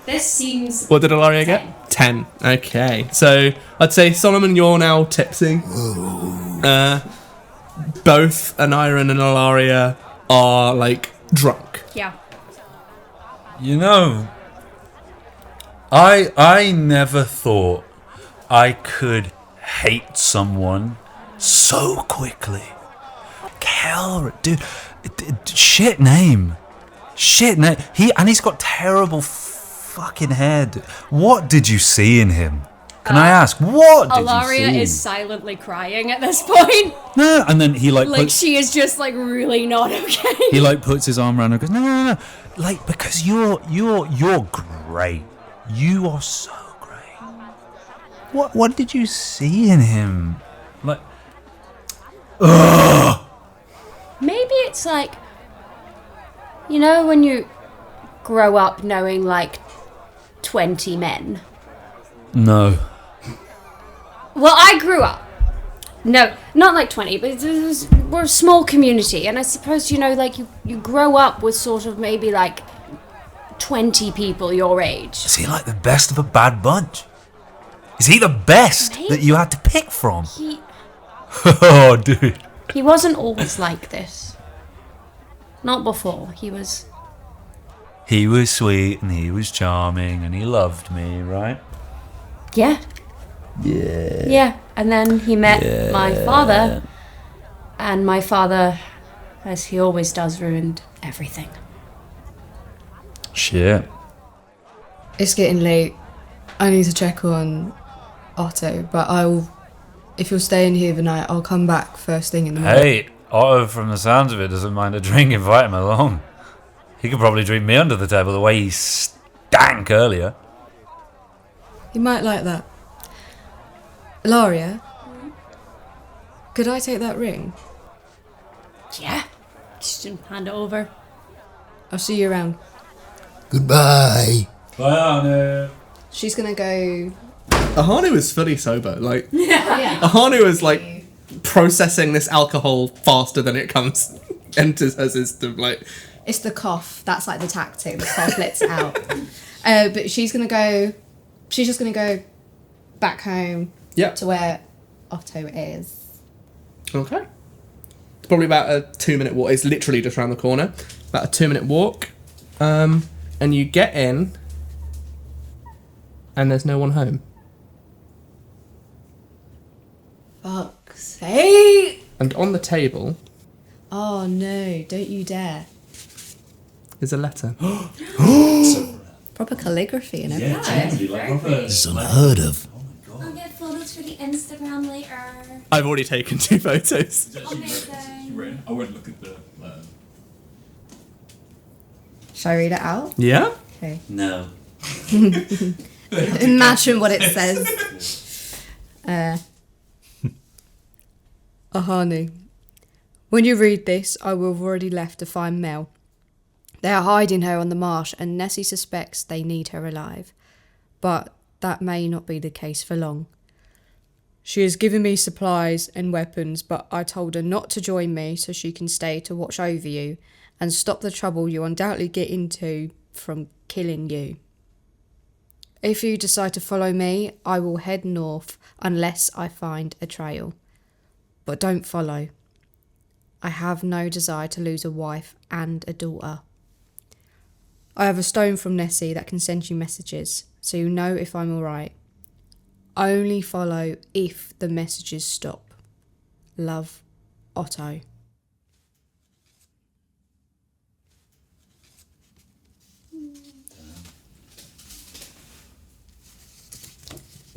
This seems... What did Alaria get? 10. Okay. So I'd say, Solomon, you're now tipsy. Both Aneurin and Alaria are like drunk. Yeah. You know, I never thought I could hate someone so quickly. Kelren, dude, shit name. He's got terrible fucking hair. What did you see in him? Can I ask, what did Alaria you see? is silently crying at this point. No, and then he like she is just like really not okay. he like puts his arm around her and goes, no. Like, because you're great. You are so great. What did you see in him? Like, ugh. Maybe it's like, you know, when you grow up knowing like 20 men. No. Well, I grew up. No, not like 20, but we're a small community, and I suppose, you know, like you grow up with sort of maybe like 20 people your age. Is he like the best of a bad bunch? Is he the best that you had to pick from? Oh, dude. He wasn't always like this. Not before. He was sweet and he was charming and he loved me, right? Yeah. Yeah, and then he met my father, and my father, as he always does, ruined everything. Shit. It's getting late. I need to check on Otto, but if you're staying here the night, I'll come back first thing in the morning. Hey, Otto, from the sounds of it, doesn't mind a drink. Invite him along. He could probably drink me under the table the way he stank earlier. You might like that. Alaria, could I take that ring? Yeah. Just didn't hand it over. I'll see you around. Goodbye. Bye, Ahanu. She's gonna go. Ahanu is fully sober. Like, Yeah. Ahanu is like processing this alcohol faster than it enters her system. Like, It's the cough. That's like the tactic. The cough lets it out. But she's just gonna go back home. Yep. To where Otto is. okay. It's probably about a 2-minute walk. It's literally just around the corner. About a 2-minute walk. And you get in, and there's no one home. Fuck's sake! And on the table Oh no! Don't you dare! is a letter. Proper calligraphy and everything. This is unheard of. I'll get photos for the Instagram later. I've already taken 2 photos. Amazing. I won't look at the letter. Shall I read it out? Yeah? Okay. No. Imagine what it says. Ahanu. When you read this, I will have already left to find Mel. They are hiding her on the marsh, and Nessie suspects they need her alive. But that may not be the case for long. She has given me supplies and weapons, but I told her not to join me so she can stay to watch over you and stop the trouble you undoubtedly get into from killing you. If you decide to follow me, I will head north unless I find a trail. But don't follow. I have no desire to lose a wife and a daughter. I have a stone from Nessie that can send you messages, so you know if I'm alright. Only follow if the messages stop. Love, Otto.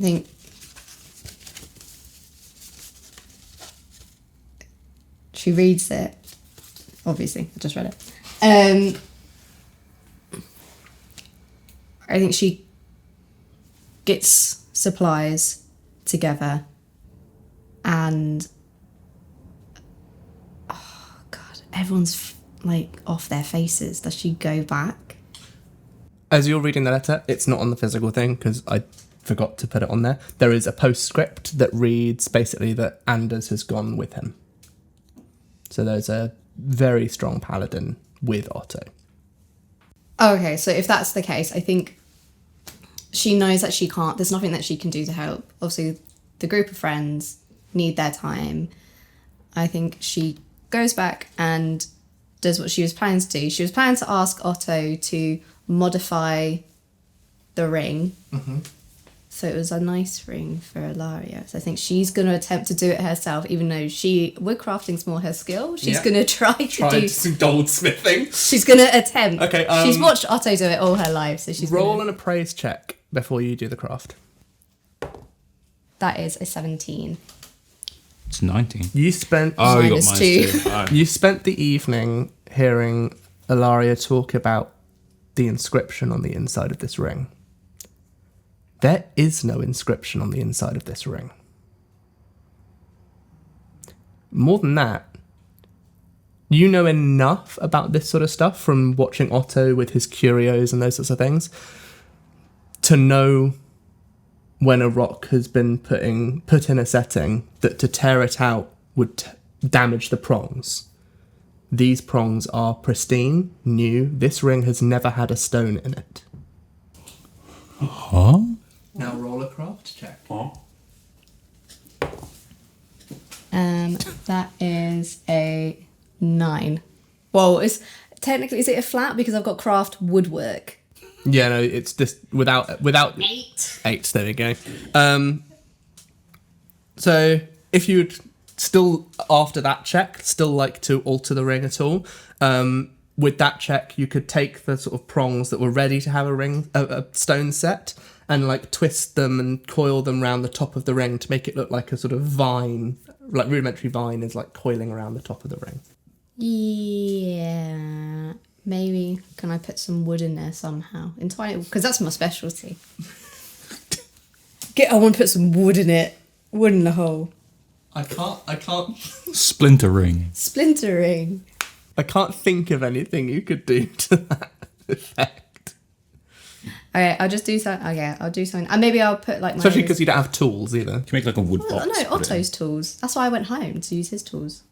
I think she reads it. Obviously, I just read it. I think she gets supplies together and oh god, everyone's like off their faces. Does she go back? As you're reading the letter, it's not on the physical thing because I forgot to put it on there. There is a postscript that reads basically that Anders has gone with him. So there's a very strong paladin with Otto. Okay, so if that's the case, I think she knows that she can't, there's nothing that she can do to help. Obviously, the group of friends need their time. I think she goes back and does what she was planning to do. She was planning to ask Otto to modify the ring. Mm-hmm. So it was a nice ring for Alaria. So I think she's going to attempt to do it herself, even though woodcrafting's more her skill. She's going to try to do some goldsmithing. She's going to attempt. Okay. She's watched Otto do it all her life, so she's roll an appraise check before you do the craft. That is a 17. It's 19. You spent you got minus minus 2. 2. Oh. You spent the evening hearing Alaria talk about the inscription on the inside of this ring. There is no inscription on the inside of this ring. More than that, you know enough about this sort of stuff from watching Otto with his curios and those sorts of things to know when a rock has been put in a setting that to tear it out would damage the prongs. These prongs are pristine, new. This ring has never had a stone in it. Huh? Now roll a craft check. That is a 9. Well, is it a flat because I've got craft woodwork? Yeah, no, it's just without 8. 8. There we go. So if you'd still after that check still like to alter the ring at all, with that check you could take the sort of prongs that were ready to have a stone set and like twist them and coil them around the top of the ring to make it look like a sort of vine, like rudimentary vine is like coiling around the top of the ring. Yeah, maybe can I put some wood in there somehow? Entwine it, because that's my specialty. I want to put some wood in it. Wood in the hole. I can't Splintering. Splintering. I can't think of anything you could do to that effect. Okay, I'll just do something. Okay, I'll do something. And maybe I'll put like my... Especially because you don't have tools either. You can make like a wood box. No, Otto's tools. That's why I went home, to use his tools.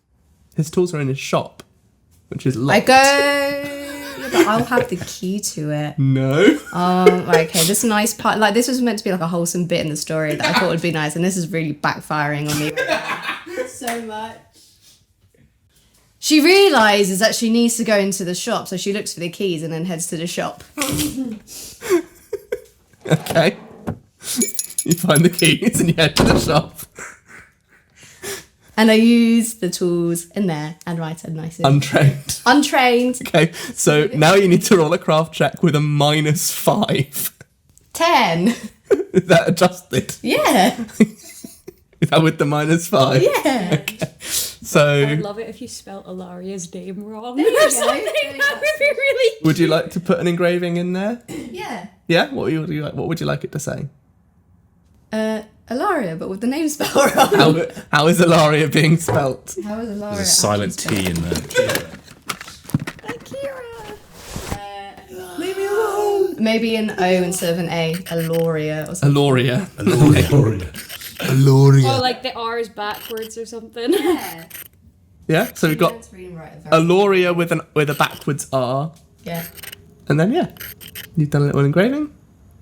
His tools are in his shop, which is locked. I go... Yeah, but I'll have the key to it. No. Right, okay, this nice part... Like, this was meant to be like a wholesome bit in the story that I thought would be nice, and this is really backfiring on me so much. She realises that she needs to go into the shop, so she looks for the keys and then heads to the shop. Okay. You find the keys and you head to the shop. And I use the tools in there and write a nice... Untrained. Untrained. Okay, so now you need to roll a craft check with a -5. 10. Is that adjusted? Yeah. Is that with the -5? Yeah. So, I'd love it if you spelt Alaria's name wrong. There you or go. something. There you That go. would be really. would you like to put an engraving in there? Yeah. Yeah. What would you like it to say? Alaria, but with the name spelled wrong. How is Alaria being spelt? How is Alaria? There's a silent T in there. Leave me alone. Maybe an O instead of an A. Aloria or something. Aloria. Alaria. Or like the R is backwards or something. Yeah. Yeah. So we've got Let's read and write it very- Alaria with a backwards R, Yeah. and then you've done a little engraving.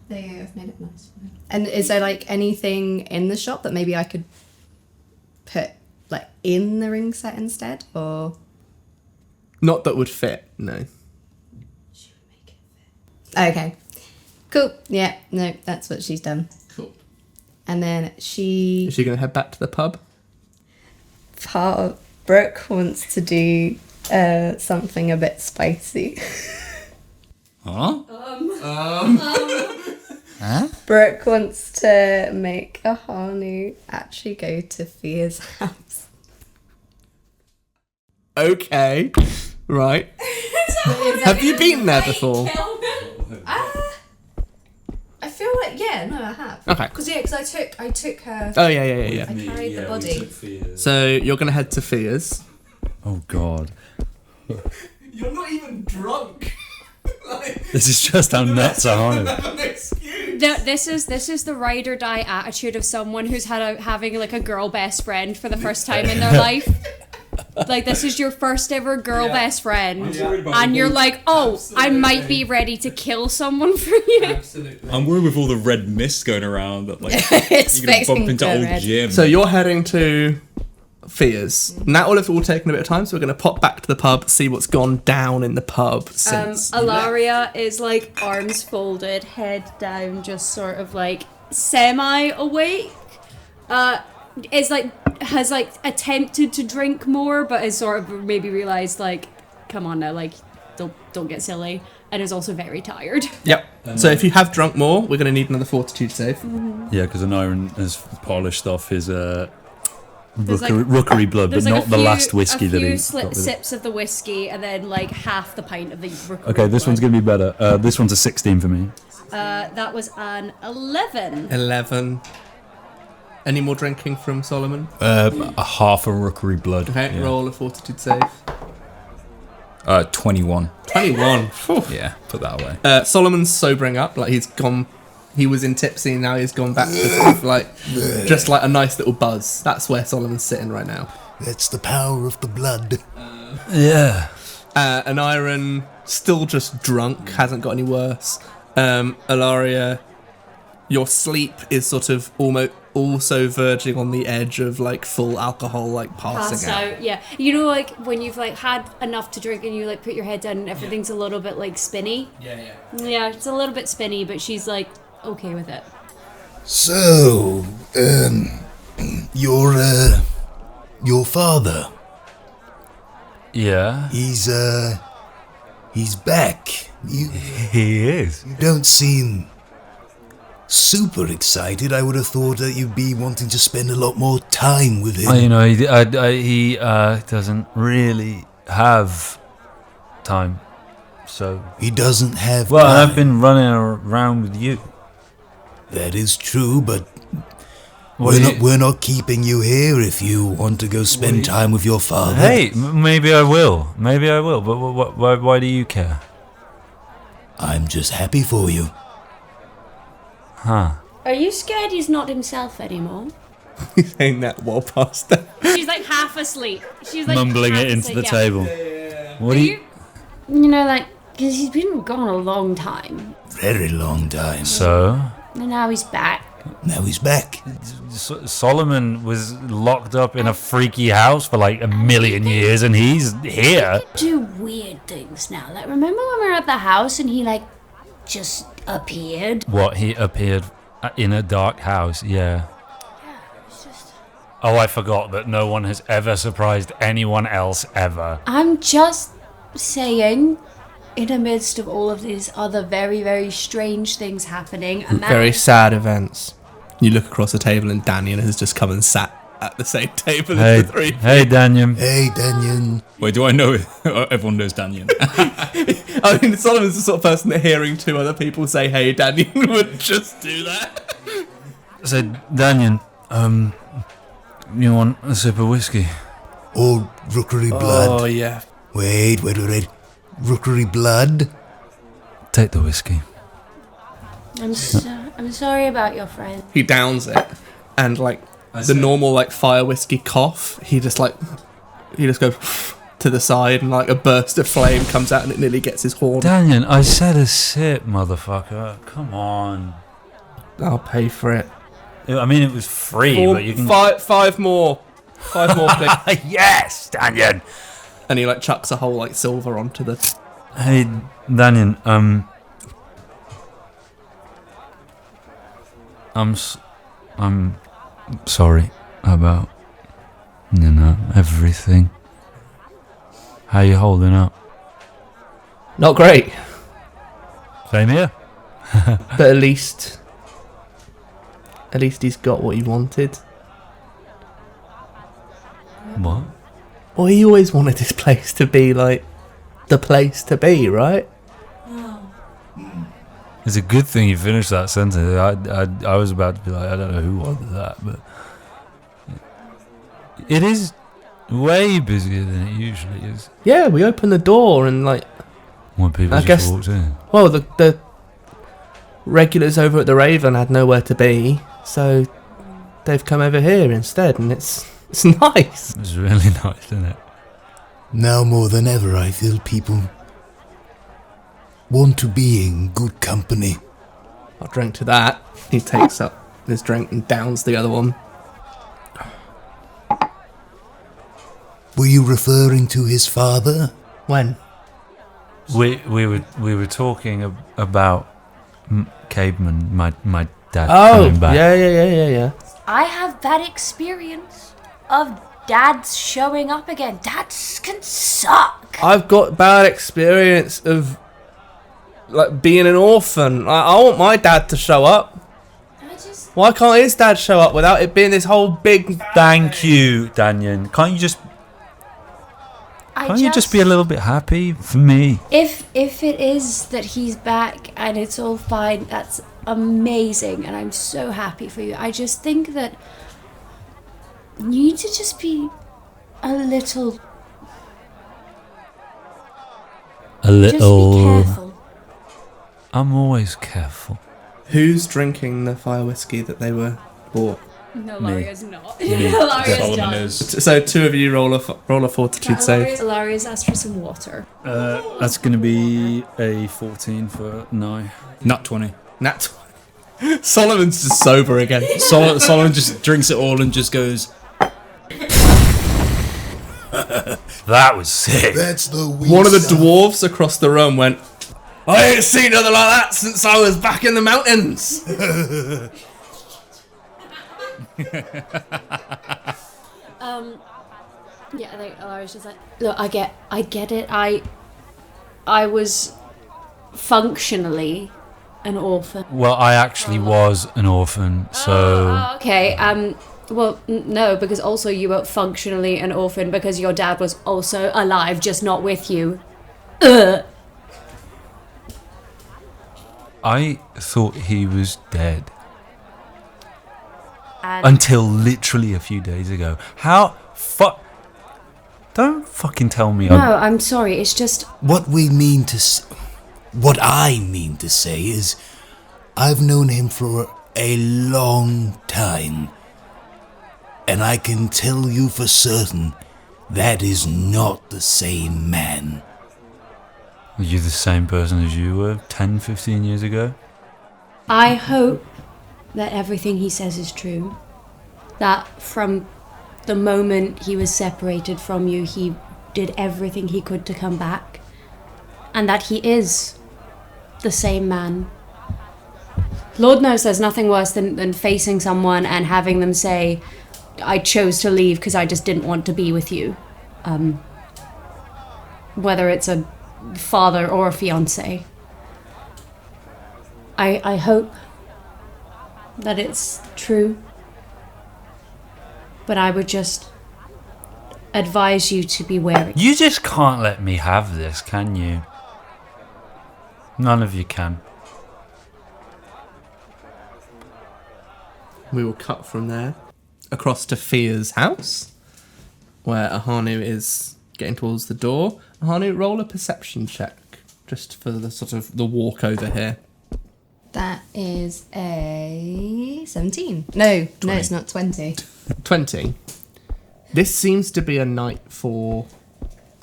There you go. I've made it nice. And is there like anything in the shop that maybe I could put like in the ring set instead, or Not that would fit. No. okay, cool. Yeah, no, that's what she's done. Cool. And then she Is she gonna head back to the pub? part of Brooke wants to do something a bit spicy. Huh? Brooke wants to make Ahanu actually go to Fia's house. Okay. Right. Have you been there before? I feel like no, I have. Okay. Because I took her. Oh yeah. I carried the body. So you're gonna head to Fia's. Oh God, You're not even drunk. this is just how nuts I am. An excuse. This is the ride or die attitude of someone who's having like a girl best friend for the first time in their life. Like this is your first ever girl best friend, and you're like, oh, I might be ready to kill someone for you. Absolutely. I'm worried with all the red mist going around that like It's you're gonna bump fading into to old red. Jim. So you're heading to Fia's. That will have all taken a bit of time, so we're going to pop back to the pub, see what's gone down in the pub since. Alaria is like arms folded, head down, just sort of like semi awake. Is like has like attempted to drink more, but has sort of maybe realised like, come on now, like don't get silly, and is also very tired. Yep. So if you have drunk more, we're going to need another fortitude save. Yeah, because Aneurin has polished off his There's rookery blood, but There's like not the last whiskey that he got slip with it. sips of the whiskey, and then like half the pint of the rookery Okay, this blood. one's going to be better. This one's a 16 for me. That was an 11. 11. Any more drinking from Solomon? A half a rookery blood. Okay, Yeah. roll a fortitude save. 21. 21. Phew. Yeah, put that away. Solomon's sobering up, like he's gone. He was in tipsy, and now he's gone back to sort of like just like a nice little buzz. That's where Solomon's sitting right now. That's the power of the blood. Yeah. Aneurin still just drunk, hasn't got any worse. Alaria, your sleep is sort of almost also verging on the edge of like full alcohol, like passing out. Yeah. You know, like when you've like had enough to drink and you like put your head down and everything's a little bit like spinny. Yeah, it's a little bit spinny, but she's like okay with it. So, your father, Yeah. he's back. He is. You don't seem super excited. I would have thought that you'd be wanting to spend a lot more time with him. You know, he doesn't really have time. So. He doesn't have Well, time. I've been running around with you. That is true, but What do you- we're not keeping you here if you want to go spend time with your father. Hey, maybe I will. But why do you care? I'm just happy for you. Huh. Are you scared he's not himself anymore? He's saying that while past that. She's like half asleep. She's like Mumbling half it into asleep, the yeah. table. What Are do you... you know, like, because he's been gone a long time. Very long time. So? And now he's back. Now he's back. Solomon was locked up in a freaky house for like 1,000,000 years, and he's here. Do weird things now. Like, remember when we were at the house and he, like, just appeared? What, he appeared in a dark house? Yeah. Oh, I forgot that no one has ever surprised anyone else ever. I'm just saying, in the midst of all of these other very, very strange things happening, and that Very sad events. You look across the table and Daniel has just come and sat at the same table Hey, as the three. hey, Daniel. Hey, Daniel. Wait, do I know it? Everyone knows Daniel. I mean, Solomon's the sort of person that hearing two other people say, hey, Daniel, would just do that. So, Daniel, you want a sip of whiskey? Or rookery blood. Oh, yeah. Wait. Rookery blood? Take the whiskey. I'm sorry about your friend. He downs it, and like the normal like fire whiskey cough, he just goes to the side, and like a burst of flame comes out, and it nearly gets his horn. Daniel, I said a sip, motherfucker. Come on. I'll pay for it. I mean, it was free, but you can. Five more, please. Yes, Daniel. And he like chucks a whole like silver onto the. Hey, Daniel. I'm sorry about, everything. How you holding up? Not great, Same here. but at least he's got what he wanted. What? Well, he always wanted this place to be like the place to be, right? It's a good thing you finished that sentence. I was about to be like, I don't know who wanted that, but it is way busier than it usually is. Yeah, we opened the door and like. When people I just guess- walked in. Well, the regulars over at the Raven had nowhere to be, so they've come over here instead, and it's nice. It's really nice, isn't it? Now more than ever, I feel people want to be in good company. I'll drink to that. He takes up his drink and downs the other one. Were you referring to his father? When? We were talking about Caveman, my dad Oh, coming back. yeah. I have that experience of dads showing up again. Dads can suck. I've got bad experience of like being an orphan. I want my dad to show up. Why can't his dad show up without it being this whole big? Thank you, Daniel. Can't you just be a little bit happy for me? If it is that he's back and it's all fine, that's amazing, and I'm so happy for you. I just think that you need to just be a little. Just be careful. I'm always careful. Who's drinking the fire whiskey that they were bought? No, Alaria's not. Me. Alaria's Solomon done. is. So two of you roll a fortitude save. Alaria's asked for some water. That's going to be a 14 for now. Nat 20. Nat. Solomon's just sober again. Solomon just drinks it all and just goes, That was sick. That's the One of the dwarves across the room went, I ain't seen nothing like that since I was back in the mountains. Yeah, I think Alaria's just like, look, I get it. I was functionally an orphan. Well, I actually was an orphan, so Okay, well, no, because also you were functionally an orphan because your dad was also alive, just not with you. I thought he was dead And until literally a few days ago. How Don't fucking tell me. no, I'm sorry. It's just What I mean to say is, I've known him for a long time, and I can tell you for certain that is not the same man. Are you the same person as you were 10, 15 years ago? I hope that everything he says is true. That from the moment he was separated from you, he did everything he could to come back. And that he is the same man. Lord knows there's nothing worse than facing someone and having them say, I chose to leave because I just didn't want to be with you. Whether it's a father or a fiancé. I hope that it's True. But I would just advise you to be wary. You just can't let me have this, can you? None of you can. We will cut from there across to Fia's house, where Ahanu is getting towards the door. Ahanu, roll a perception check, just for the sort of the walk over here. That is a 17. No, it's not 20. 20. This seems to be a night for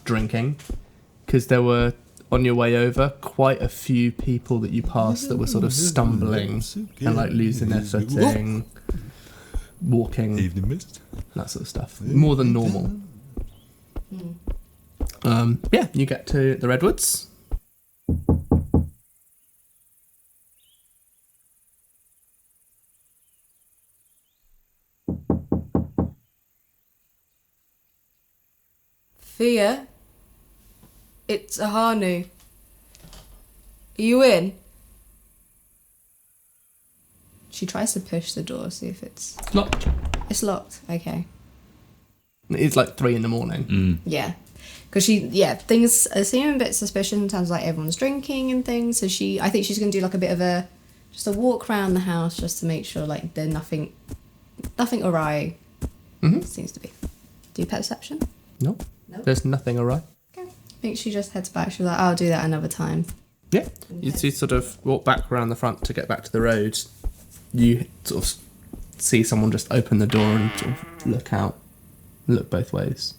drinking, because there were, on your way over, quite a few people that you passed that were sort of stumbling and like losing their footing, walking, Evening mist. that sort of stuff. More than normal. Yeah, you get to the Redwoods. Fia, it's Ahanu. Are you in? She tries to push the door, see if it's... Locked. It's locked, okay. It's like 3 a.m. Yeah. Because things seem a bit suspicious in terms of like everyone's drinking and things. So I think she's going to do like a bit of just a walk around the house just to make sure like there's nothing awry. Seems to be. Do perception? No. There's nothing awry. Okay. I think she just heads back. She's like, I'll do that another time. Yeah. You sort of walk back around the front to get back to the road. You sort of see someone just open the door and sort of look out, look both ways,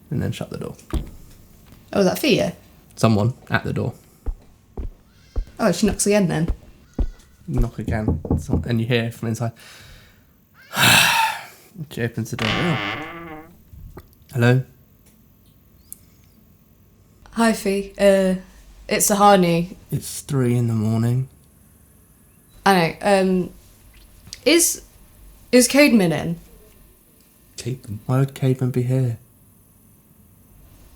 and then shut the door. Oh, is that Fia? Someone at the door. Oh, she knocks again then. Knock again, and you hear from inside. She opens the door. Oh. Hello? Hi, Fee. It's Ahanu. It's 3 a.m. I know. Is Cademan in? Cademan? Why would Cademan be here?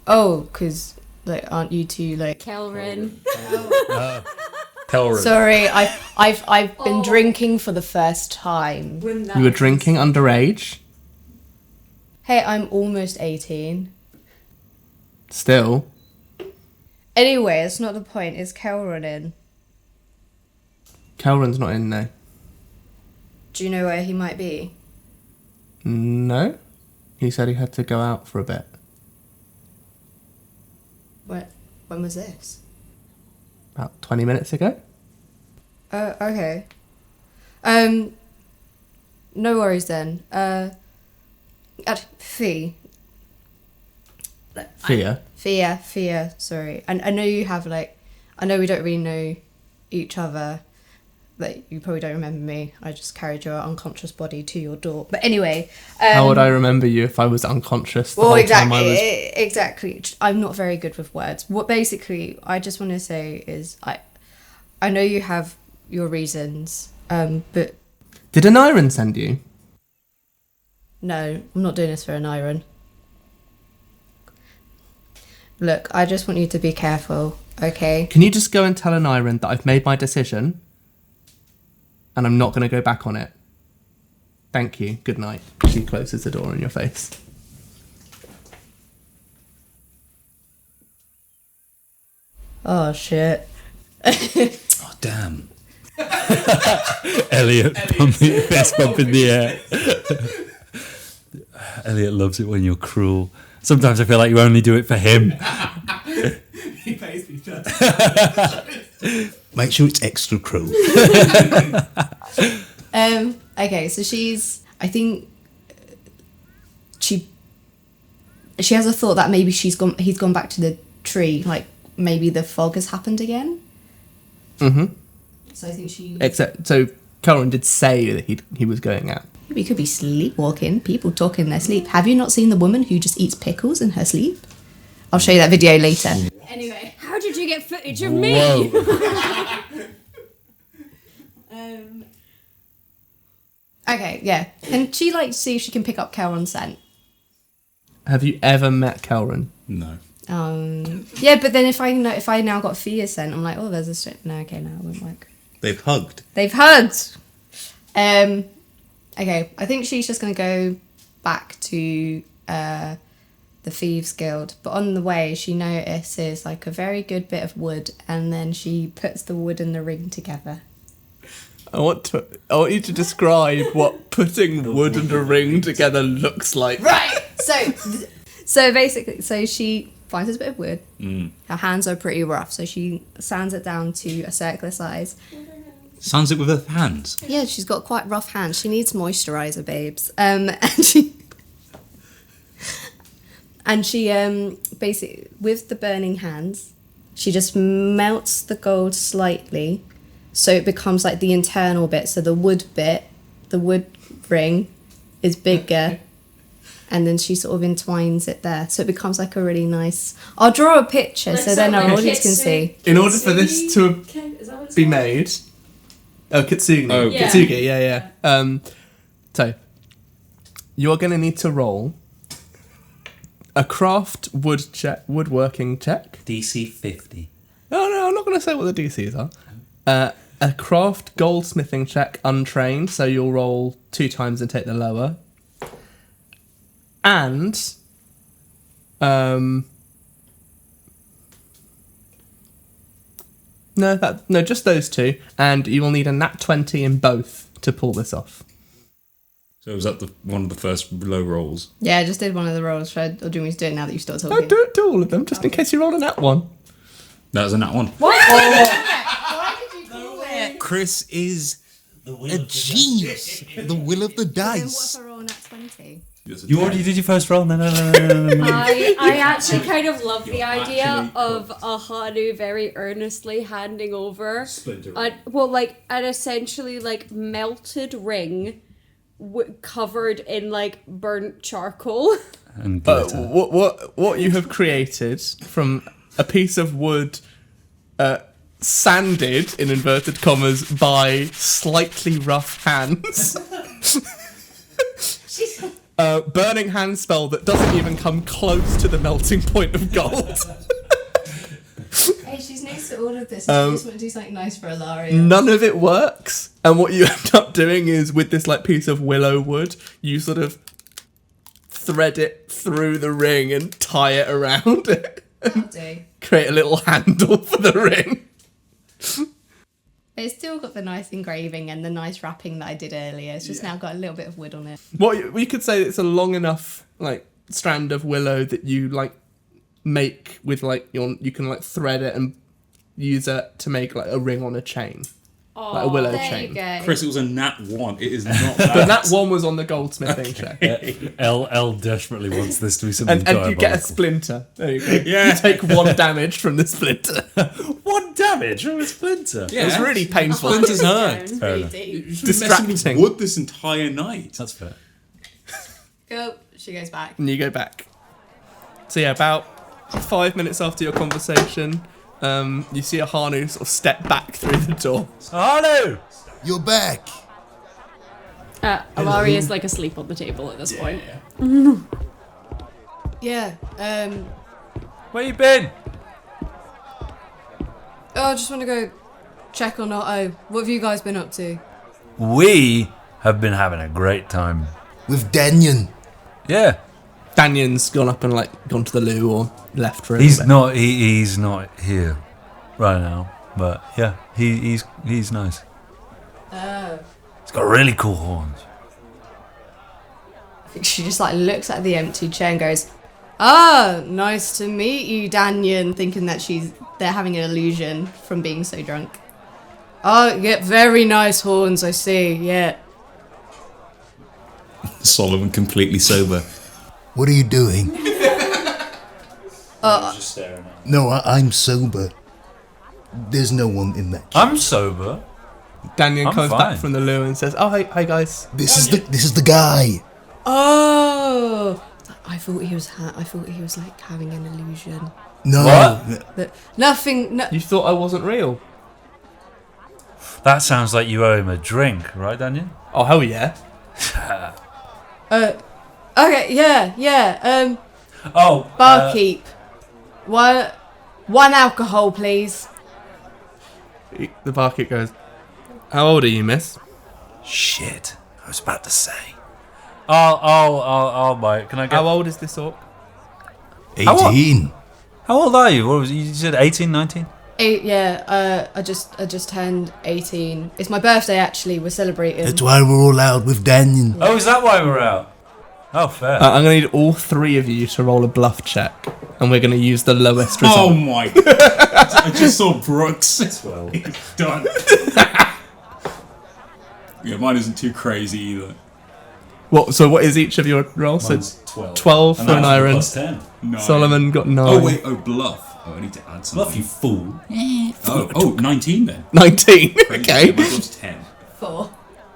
Oh, because like, aren't you two like? Kelren. Kelren. Sorry, I've been drinking for the first time. You were drinking underage? Hey, I'm almost 18. Still? Anyway, it's not the point. Is Kelren in? Kelren's not in there. Do you know where he might be? No. He said he had to go out for a bit. When was this? About 20 minutes ago? Okay. No worries then. Fee. Fia, sorry. I know you have like... I know we don't really know each other. Like, you probably don't remember me. I just carried your unconscious body to your door. But anyway... how would I remember you if I was unconscious the whole time I was... Exactly. I'm not very good with words. What basically I just want to say is I know you have your reasons, but... Did Aneurin send you? No, I'm not doing this for Aneurin. Look, I just want you to be careful, okay? Can you just go and tell Aneurin that I've made my decision and I'm not going to go back on it? Thank you. Good night. She closes the door in your face. Oh, shit. Oh, damn. Elliott pumping fist bump in the air. Elliott loves it when you're cruel. Sometimes I feel like you only do it for him. He pays me just. Make sure it's extra cruel. Okay, so I think she has a thought that maybe he's gone back to the tree, like maybe the fog has happened again. Mm-hmm. So I think So Kelren did say that he was going out. Maybe he could be sleepwalking. People talk in their sleep. Have you not seen the woman who just eats pickles in her sleep? I'll show you that video later. Anyway, how did you get footage of me? Okay, yeah. Can she see if she can pick up Kelren's scent? Have you ever met Kelren? No. Yeah, but then if I now got Fia's scent, I'm like, oh, there's a strip. No, okay, no, it won't work. They've hugged. They've hugged. Okay, I think she's just going to go back to the Thieves Guild, but on the way she notices like a very good bit of wood, and then she puts the wood and the ring together. I want you to describe what putting wood and a ring together looks like. Right. So basically, she finds this bit of wood. Her hands are pretty rough, so she sands it down to a circular size. Sounds it with her hands. Yeah, she's got quite rough hands. She needs moisturizer, babes. And she basically, with the burning hands, she just melts the gold slightly, so it becomes like the internal bit. So the wood ring is bigger, and then she sort of entwines it there, so it becomes like a really nice. I'll draw a picture so then our audience can see. In order for this to be made, kintsugi. Oh, yeah. Kintsugi. Yeah. So you're gonna need to roll a craft woodworking check. DC 50. No, I'm not going to say what the DCs are. A craft goldsmithing check, untrained, so you'll roll 2 times and take the lower. And just those 2, and you will need a nat 20 in both to pull this off. So was that one of the first low rolls? Yeah, I just did one of the rolls, Fred. Or do you want me to do it now that you start talking? No, do all of them, just in case you roll a nat 1. That was a nat 1. Why did you call it? Chris is a genius. The will of the Then what dice. if I roll an at 20? You already did your first roll? No. I actually kind of love the idea of Ahanu very earnestly handing over an essentially like melted ring covered in like burnt charcoal. And glitter. What you have created from a piece of wood sanded, in inverted commas, by slightly rough hands. Burning hand spell that doesn't even come close to the melting point of gold. Hey, she's next to all of this. And she just want to do something nice for Alaria. None of it works. And what you end up doing is, with this like piece of willow wood, you sort of thread it through the ring and tie it around it. That'll do. Create a little handle for the ring. But it's still got the nice engraving and the nice wrapping that I did earlier. It's just now got a little bit of wood on it. We could say it's a long enough like strand of willow that you like make with like you can like thread it and use it to make like a ring on a chain. Like a willow There chain. you go. Chris, it was a nat 1. It is not that. But that one was on the goldsmithing check. L desperately wants this to be something And you get a diabolical. splinter. There you go. Yeah. You take 1 damage from the splinter. 1 damage from a splinter. Yeah. It's really painful. Splinters hurt. Fair enough. Distracting. Wood this entire night. That's fair. Go. She goes back. And you go back. So yeah, about 5 minutes after your conversation, you see Ahanu sort of step back through the door. Ahanu! You're back. Alaria is like asleep on the table at this point. Yeah. Where you been? Oh, I just want to go check on Otto. What have you guys been up to? We have been having a great time. With Danyan. Yeah. Danyan's gone up and like gone to the loo or left for a He's bit. not. He's not here right now. But yeah, he's nice. Oh. He's got really cool horns. I think she just like looks at the empty chair and goes, "Oh, nice to meet you, Danyan," thinking that they're having an illusion from being so drunk. Oh, yeah, very nice horns, I see, yeah. Solomon completely sober. What are you doing? Just staring at him. No, I'm sober. There's no one in that. I'm sober. Danyan I'm comes fine. back from the loo and says, "Oh, hi guys." This is the guy. Oh, I thought he was like having an illusion. No. What? Nothing. No. You thought I wasn't real? That sounds like you owe him a drink, right, Daniel? Oh hell yeah! Okay. Yeah. Oh, Barkeep. One alcohol, please. The barkeep goes, "How old are you, miss?" Shit. I was about to say. I'll buy it. Can I get... How old is this orc? 18. How old are you? What was you said 18, 19? I just turned 18. It's my birthday, actually. We're celebrating. That's why we're all out with Daniel. Oh, is that why we're out? Oh, fair. I'm going to need all three of you to roll a bluff check, and we're going to use the lowest result. Oh my god. I just saw Brooks. 12. Done. Yeah, mine isn't too crazy either. So what is each of your rolls? Mine's So 12. 12 for And that was Aneurin. plus 10. 9. Solomon got 9. Oh wait, bluff. Oh, I need to add something. Bluff, you fool. Oh, 19 then. 19. Crazy. Okay. Yeah, my bluff's 10.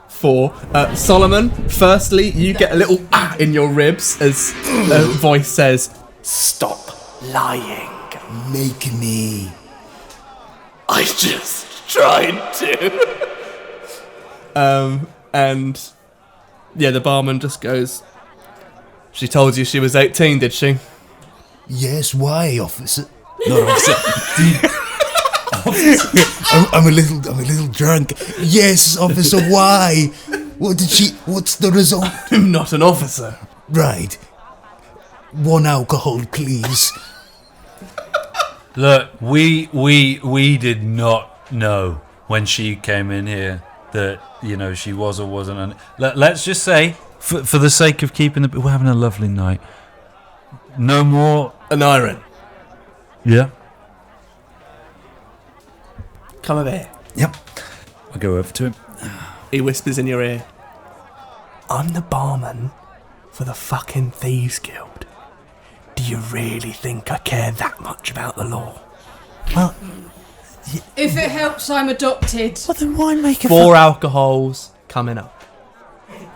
4. Solomon, firstly, you get a little in your ribs as a voice says, "Stop lying." Make me. I just tried to. And yeah, the barman just goes, "She told you she was 18, did she?" Yes, why, officer? No, officer. I'm a little drunk. Yes, officer, why? What's the result? I'm not an officer. Right. 1 alcohol, please. Look, we did not know when she came in here that, she was or wasn't. Let's just say, for the sake of keeping we're having a lovely night. No more... Aneurin, Yeah? come over here. Yep. I'll go over to him. He whispers in your ear, "I'm the barman for the fucking Thieves Guild. Do you really think I care that much about the law?" Well, If it helps, I'm adopted. well then why make a 4 alcohols coming up.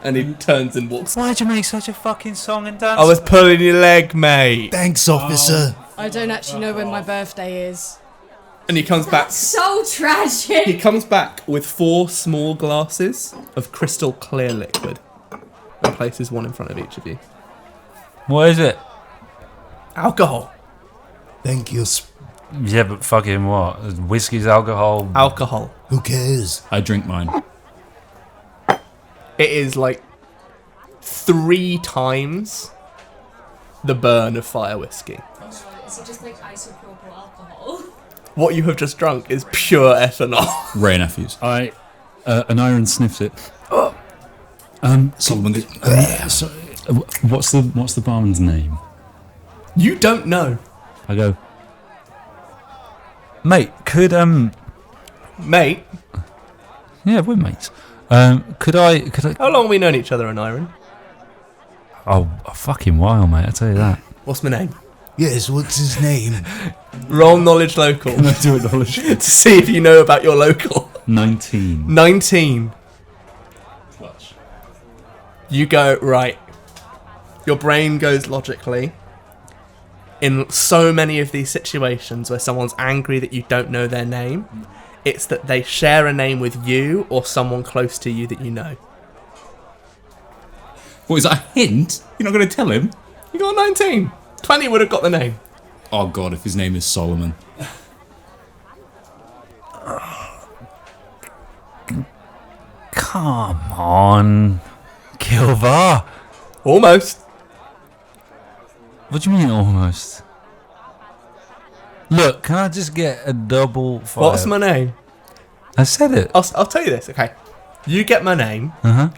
And he turns and walks. Why'd you make such a fucking song and dance? I was pulling your leg, mate. Thanks, officer. I don't actually know when my birthday is. And he comes back. So tragic. He comes back with 4 small glasses of crystal clear liquid and places one in front of each of you. What is it? Alcohol. Thank you. Yeah, but fucking what? Whiskey's alcohol. Alcohol. Who cares? I drink mine. It is like 3 times the burn of fire whiskey. Is it just like isopropyl alcohol? What you have just drunk is pure ethanol. Ray nephews. Aneurin sniffs it. Solomon goes, So, what's the barman's name? You don't know. I go, mate. Could Mate, yeah, we're mates. Could I? how long have we known each other, Aneurin? Oh, a fucking while, mate. I tell you that. What's my name? Yes, what's his name? Roll knowledge local Do it, knowledge. to see if you know about your local. 19. 19. You go, right. Your brain goes logically. In so many of these situations where someone's angry that you don't know their name, it's that they share a name with you or someone close to you that you know. what is that, a hint? You're not going to tell him? You got 19. 20 would have got the name. Oh god, if his name is Solomon. Come on, Kilvar. Almost. What do you mean almost? Look, can I just get a double fire? What's my name? I said it. I'll tell you this, okay. You get my name. Uh-huh.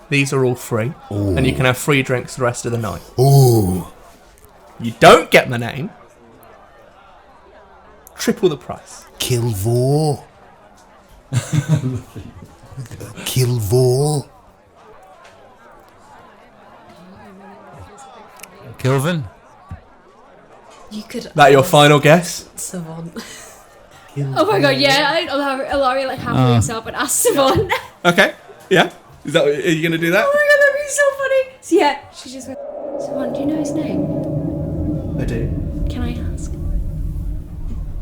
These are all free. And you can have free drinks the rest of the night. Ooh. You don't get my name. Triple the price. Kilvor. Kilvor. Kelvin? You could. That your final guess? Savant. Oh my god, yeah. Alaria like halfway himself and asked Savon. Okay. Yeah. Is that? Are you gonna do that? Oh my god, that'd be so funny. So yeah, she just went, Savon, do you know his name? I do. Can I ask?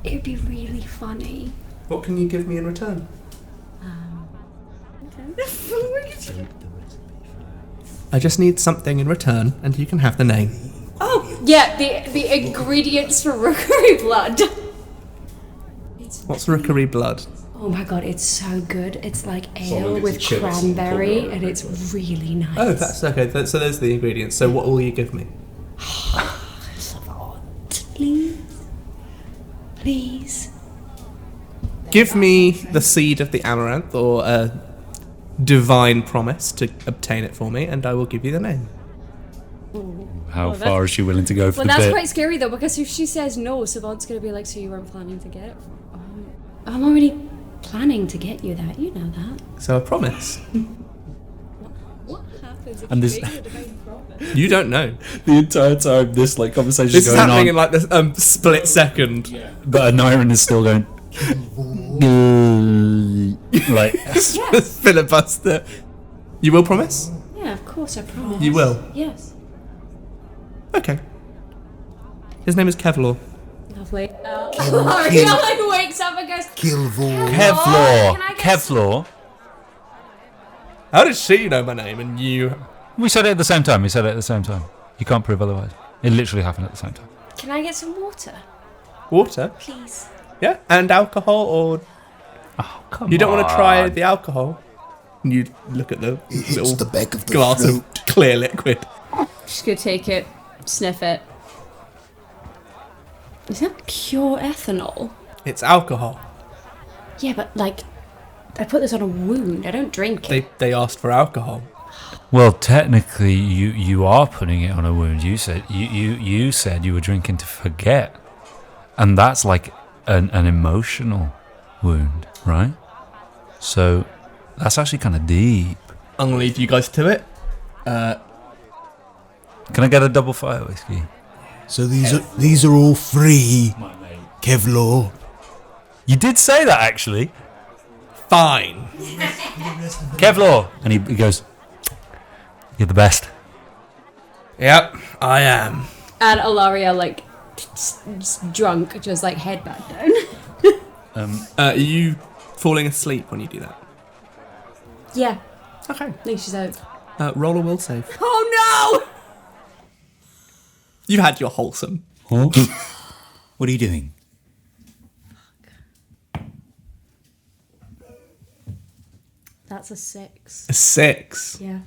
It would be really funny. What can you give me in return? I just need something in return, and you can have the name. Oh, yeah, the ingredients for rookery blood. What's rookery blood? Oh Oh my god, it's so good. It's like ale Someone with gets a chilies cranberry, and and it's really nice. Oh, that's okay. So those are the ingredients. So what will you give me? Please. Please. Give me the seed of the amaranth or a divine promise to obtain it for me, and I will give you the name. How Well, far is she willing to go for Well, the that's bit? quite scary though, because if she says no, Savant's going to be like, so you weren't planning to get it? I'm already planning to get you that, you know that. So a promise. What happens if And you this- make a divine promise? You don't know. The entire time this like conversation This is going happening on, in like this split second. but Aneurin is still going. like Yes. Filibuster. You will promise? Yeah, of course I promise. You will. Yes. Okay. His name is Kevlar. Lovely. Alaria like wakes up and goes, Kilvor. Kevlar. Can I get Kevlar. How did she know my name and you? We said it at the same time. You can't prove otherwise. It literally happened at the same time. Can I get some water, Water? please? Yeah. And alcohol, or Come you don't want to try the alcohol? And you look at the It hits little the back of the glass throat. of clear liquid. She's gonna take it, sniff it. Is that pure ethanol? It's alcohol. Yeah, but like, I put this on a wound. I don't drink it. They asked for alcohol. Well, technically, you are putting it on a wound. You said you said you were drinking to forget, and that's like an emotional wound, right? So that's actually kind of deep. I'm gonna leave you guys to it. Can I get a double fire whiskey? So these are all free, Kevlar. You did say that actually, Fine. Kevlar, and he goes, "You're the best." Yep, I am. And Alaria, like, drunk, just like head back down. Are you falling asleep when you do that? Yeah, Okay. I think she's out. Roll a will save. Oh no! You had your wholesome. What are you doing? That's a 6. A 6. Yeah.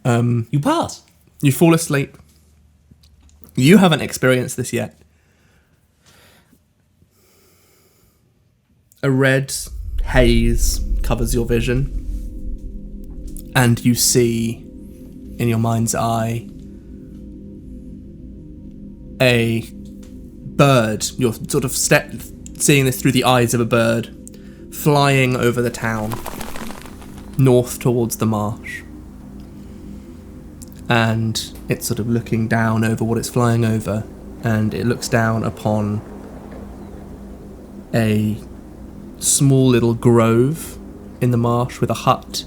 You pass. You fall asleep. You haven't experienced this yet. A red haze covers your vision, and you see in your mind's eye a bird. You're sort of seeing this through the eyes of a bird flying over the town, north towards the marsh. And it's sort of looking down over what it's flying over, and it looks down upon a small little grove in the marsh with a hut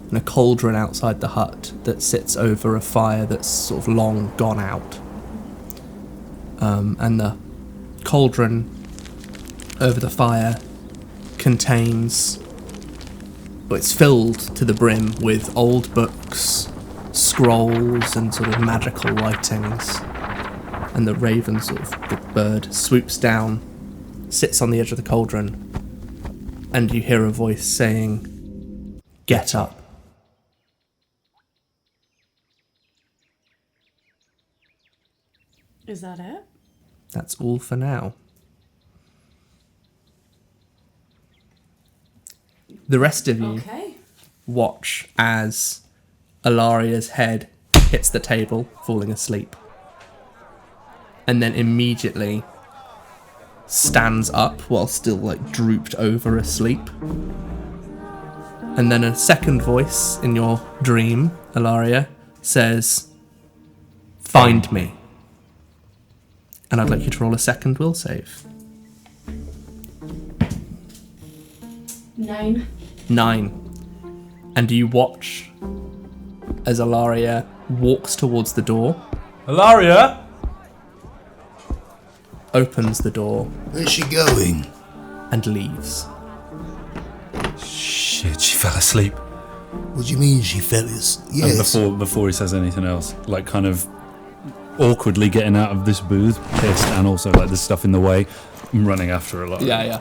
and a cauldron outside the hut that sits over a fire that's sort of long gone out. And the cauldron over the fire contains, well, it's filled to the brim with old books, scrolls, and sort of magical writings. And the raven, sort of the bird, swoops down, sits on the edge of the cauldron, and you hear a voice saying, "Get up." Is that it? That's all for now. The rest of you Okay. watch as Alaria's head hits the table, falling asleep, and then immediately stands up while still like drooped over asleep. And then a second voice in your dream, Alaria, says, "Find me." And I'd like you to roll a second will save. 9. 9. And you watch as Alaria walks towards the door, Alaria. opens the door, Where's she going? and leaves. Shit, she fell asleep. What do you mean she fell asleep? Yes. And before he says anything else, like kind of awkwardly getting out of this booth, pissed, and also like there's stuff in the way, I'm running after her. Like, Yeah.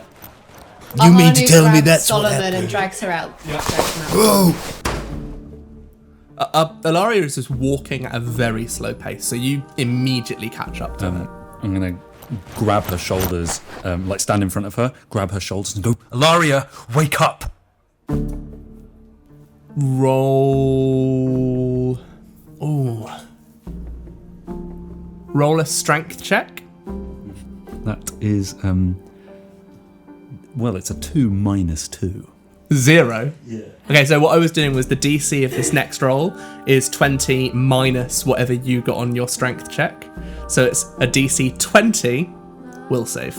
You mean to Ahanu tell me grabs that's what Solomon and happened? drags her out. Whoa! Alaria is just walking at a very slow pace, so you immediately catch up to her. I'm gonna grab her shoulders, like stand in front of her, grab her shoulders and go, Alaria, wake up! Roll. Ooh. Roll a strength check. That is, well, it's a 2 minus 2. 0. Yeah. Okay, so what I was doing was the DC of this next roll is 20 minus whatever you got on your strength check. So it's a DC 20 will save.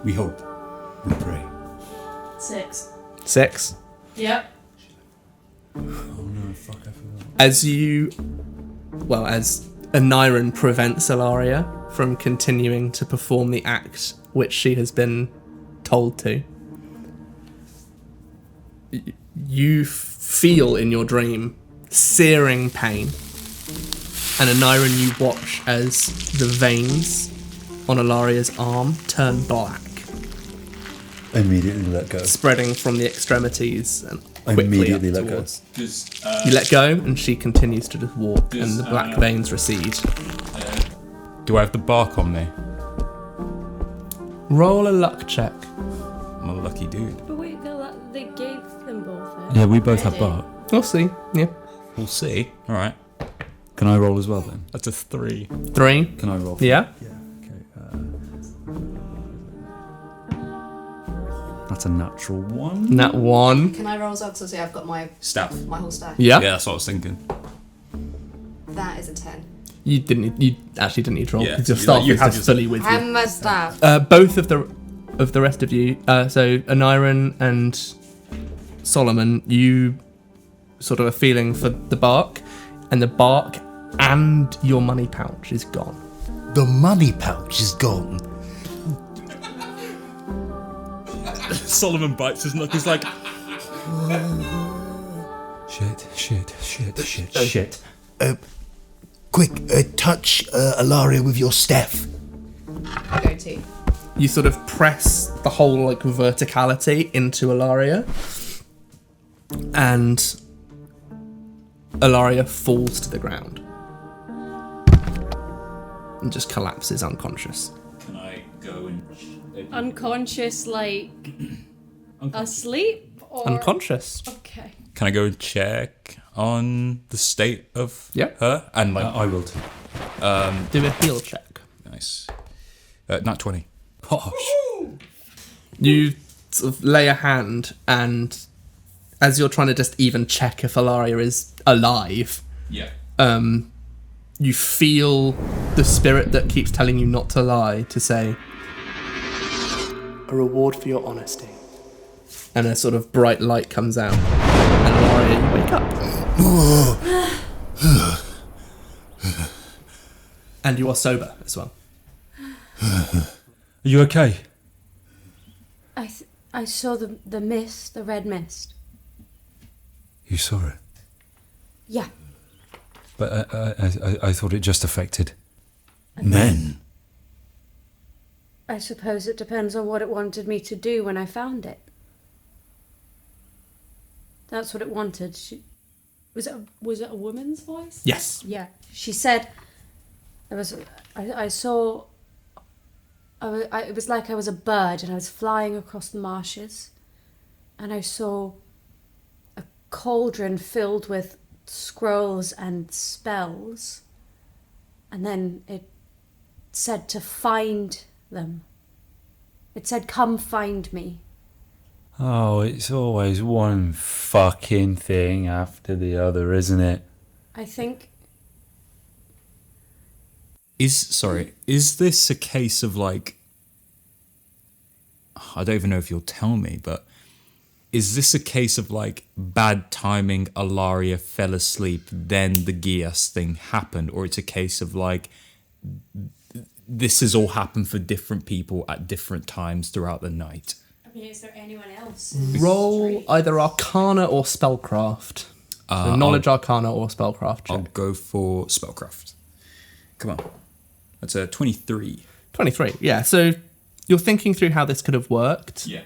We hope. We pray. 6. 6. Yep. As Aneurin prevents Alaria from continuing to perform the act which she has been told to, you feel in your dream searing pain, and Aneurin, you watch as the veins on Alaria's arm turn black, Immediately let go. spreading from the extremities and I quickly immediately up let go. towards. You let go, and she continues to just walk, and the black veins recede. Do I have the bark on me? Roll a luck check. I'm a lucky dude. But wait, they gave them both it. Yeah, we both have already. bark. We'll see. Yeah. We'll see. All right. Can I roll as well then? That's a 3. 3. Can I roll? Yeah. Okay. That's a natural 1. Nat 1. Can I roll as well? Because I've got my Staff. whole stack. Yeah. Yeah, that's what I was thinking. That is a 10. You actually didn't need to roll Yeah, because your you- staff you is have just your- fully with you. And my staff. Both of the rest of you, so Aneurin and Solomon, you sort of are feeling for the bark, and the bark and your money pouch is gone. The money pouch is gone. Solomon bites his knuckles like, Shit. Quick, touch Alaria with your staff. I go to. You sort of press the whole like verticality into Alaria, and Alaria falls to the ground and just collapses unconscious. can I go and... Unconscious, like asleep or Unconscious. Okay. Can I go and check on the state of Yeah. her? And like, I will too. Do a heal check. nice. Not 20. You sort of lay a hand, and as you're trying to just even check if Alaria is alive, Yeah. you feel the spirit that keeps telling you not to lie to say, a reward for your honesty. And a sort of bright light comes out, and Alaria, you wake up. And you are sober as well. Are you okay? I saw the mist, the red mist. You saw it. Yeah. But I thought it just affected Men. I suppose it depends on what it wanted me to do when I found it. That's what it wanted. Was it a woman's voice? Yes. Yeah. She said, it was like I was a bird and I was flying across the marshes, and I saw a cauldron filled with scrolls and spells, and then it said to find them. It said, come find me. Oh, it's always one fucking thing after the other, isn't it? I think Is this a case of like, I don't even know if you'll tell me, but is this a case of like bad timing, Alaria fell asleep, then the Gias thing happened, or it's a case of like this has all happened for different people at different times throughout the night? I mean, is there anyone else? Roll either Arcana or Spellcraft. So knowledge Arcana or Spellcraft check. I'll go for spellcraft. Come on, that's a 23. 23, yeah. So you're thinking through how this could have worked. Yeah.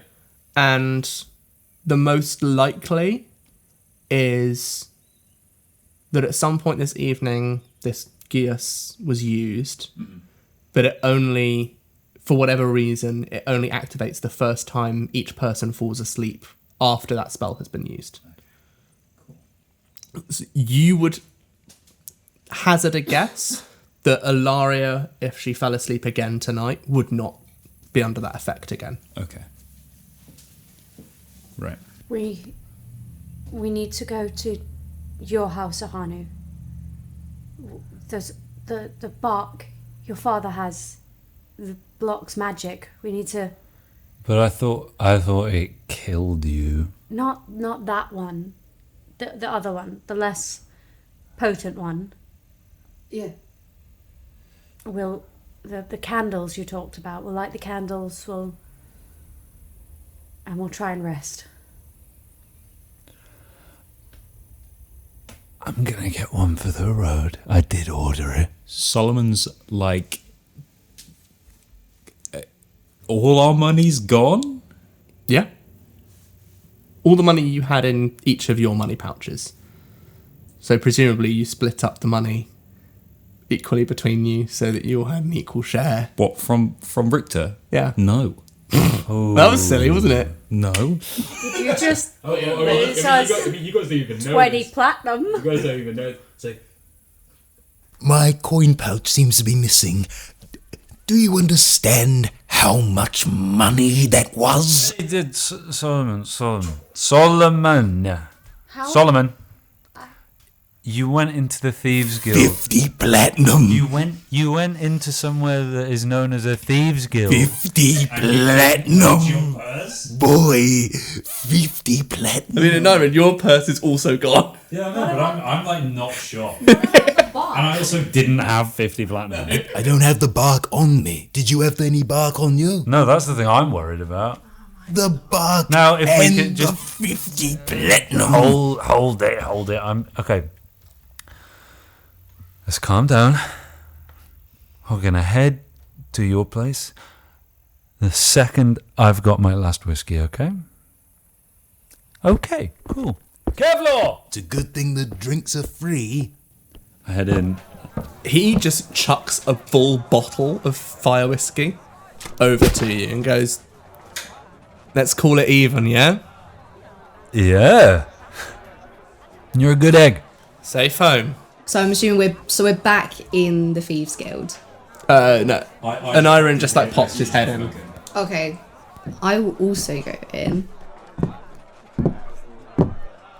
And the most likely is that at some point this evening, this Agius was used, but it only, for whatever reason, it only activates the first time each person falls asleep after that spell has been used. So you would hazard a guess that Alaria, if she fell asleep again tonight, would not be under that effect again. Okay. Right. We need to go to your house, Ahanu. There's the bark your father has. The blocks magic. We need to. But I thought it killed you. Not that one. The other one, the less potent one. Yeah. We'll the candles you talked about. We'll light the candles. We'll try and rest. I'm gonna get one for the road. I did order it. Solomon's like, all our money's gone? Yeah. All the money you had in each of your money pouches. So presumably you split up the money equally between you so that you all had an equal share. What, from Richter? Yeah. No. That was silly, wasn't it? No. Did you just you guys don't even know 20 this. platinum? You guys don't even know. So, My coin pouch seems to be missing. Do you understand how much money that was? It did, Solomon. Yeah. How? Solomon. You went into the Thieves Guild. 50 platinum. You went into somewhere that is known as a Thieves Guild. 50 platinum. Boy, 50 platinum. I mean, Aneurin, your purse is also gone. Yeah, I know, but I'm like not sure. And I also didn't have 50 platinum. I don't have the bark on me. Did you have any bark on you? No, that's the thing I'm worried about. The bark Now, if we and could just the 50 platinum. hold it. I'm okay. Let's calm down. We're gonna head to your place the second I've got my last whiskey. Okay. Okay. Cool. Kevlar. It's a good thing the drinks are free. I head in. He just chucks a full bottle of fire whiskey over to you and goes, let's call it even, yeah? Yeah. You're a good egg. Safe home. So I'm assuming we're back in the Thieves Guild. No. Aneurin just like pops his head in. Okay. I will also go in.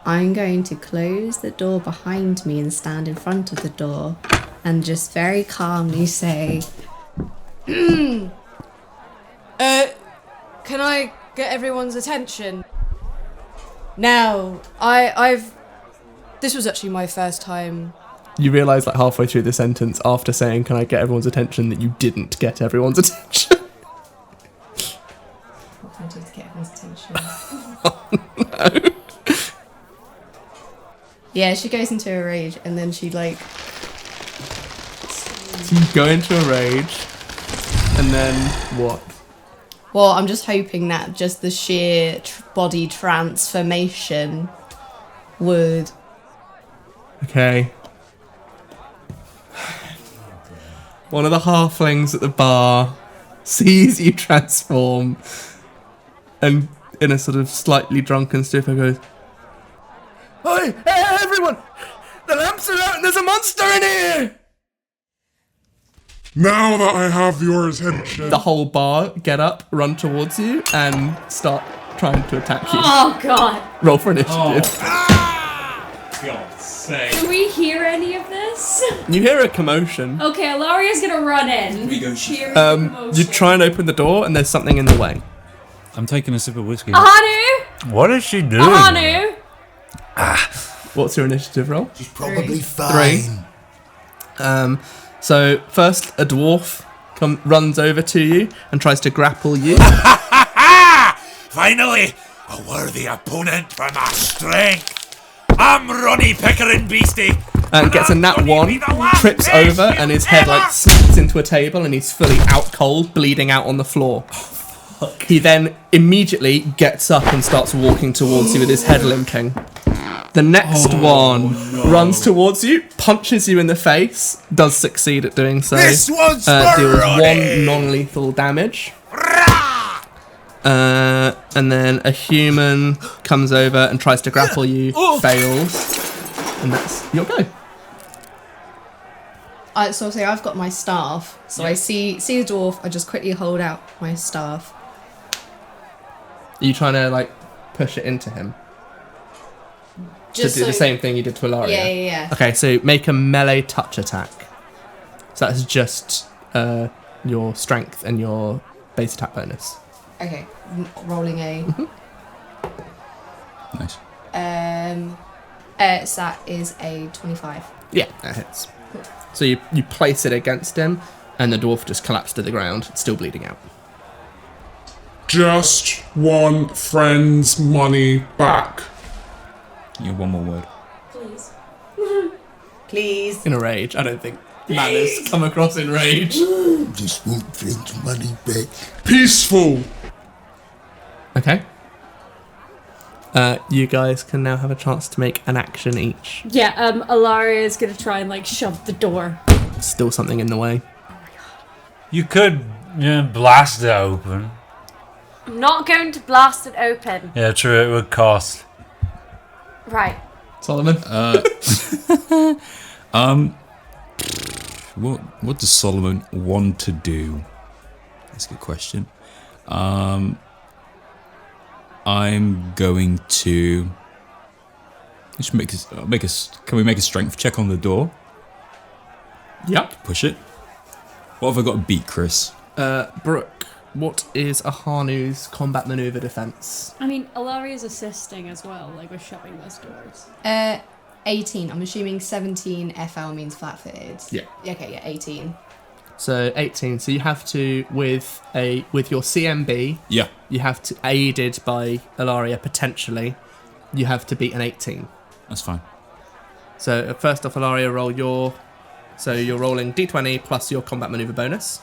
I'm going to close the door behind me and stand in front of the door and just very calmly say, can I get everyone's attention? Now, this was actually my first time. You realise like halfway through the sentence after saying, can I get everyone's attention, that you didn't get everyone's attention. What can I do to get everyone's attention? No. Yeah, she goes into a rage and then she like... So you go into a rage and then what? Well, I'm just hoping that just the sheer body transformation would... Okay. One of the halflings at the bar sees you transform and in a sort of slightly drunken stupor goes, hey, everyone! The lamps are out and there's a monster in here! Now that I have your attention. The whole bar get up, run towards you, and start trying to attack you. Oh god! Roll for initiative. God's sake. Do we hear any of this? You hear a commotion. Okay, Alaria's gonna run in. Hearing the commotion. You try and open the door, and there's something in the way. I'm taking a sip of whiskey. Ahanu! What is she doing? Ahanu! What's your initiative roll? She's probably fine. So first, a dwarf runs over to you and tries to grapple you. Finally, a worthy opponent for my strength. I'm Ronnie Pickering Beastie, and gets a nat 1, trips over, and his head like smacks into a table, and he's fully out cold, bleeding out on the floor. He then immediately gets up and starts walking towards you with his head limping. The next one runs towards you, punches you in the face, does succeed at doing so. This one's deals 1 non-lethal damage. And then a human comes over and tries to grapple you, fails. And that's your go. So say I've got my staff. So I see the dwarf. I just quickly hold out my staff. Are you trying to like push it into him? Just to do the same thing you did to Alaria? Yeah. Okay, so make a melee touch attack. So that's just your strength and your base attack bonus. Okay, rolling a. Nice. So that is a 25. Yeah, that hits. So you place it against him, and the dwarf just collapsed to the ground, still bleeding out. Just want friend's money back. Yeah, one more word. Please. Please. In a rage, I don't think manners come across in rage. Just want friend's money back. Peaceful. Okay. You guys can now have a chance to make an action each. Yeah, Alaria is gonna try and like shove the door. Still something in the way. You could blast it open. I'm not going to blast it open. Yeah, true. It would cost. Right. Solomon? What does Solomon want to do? That's a good question. I'm going to just can we make a strength check on the door? Yep. Push it. What have I got to beat, Chris? Brooke, what is Ahanu's combat maneuver defense? I mean, Alaria's assisting as well, like we're shutting those doors. 18. I'm assuming 17 FL means flat-footed. Yeah. Okay, yeah, 18. So 18. So you have to with your CMB. Yeah. You have to, aided by Alaria potentially. You have to beat an 18. That's fine. So first off, Alaria, you're rolling d20 plus your combat maneuver bonus.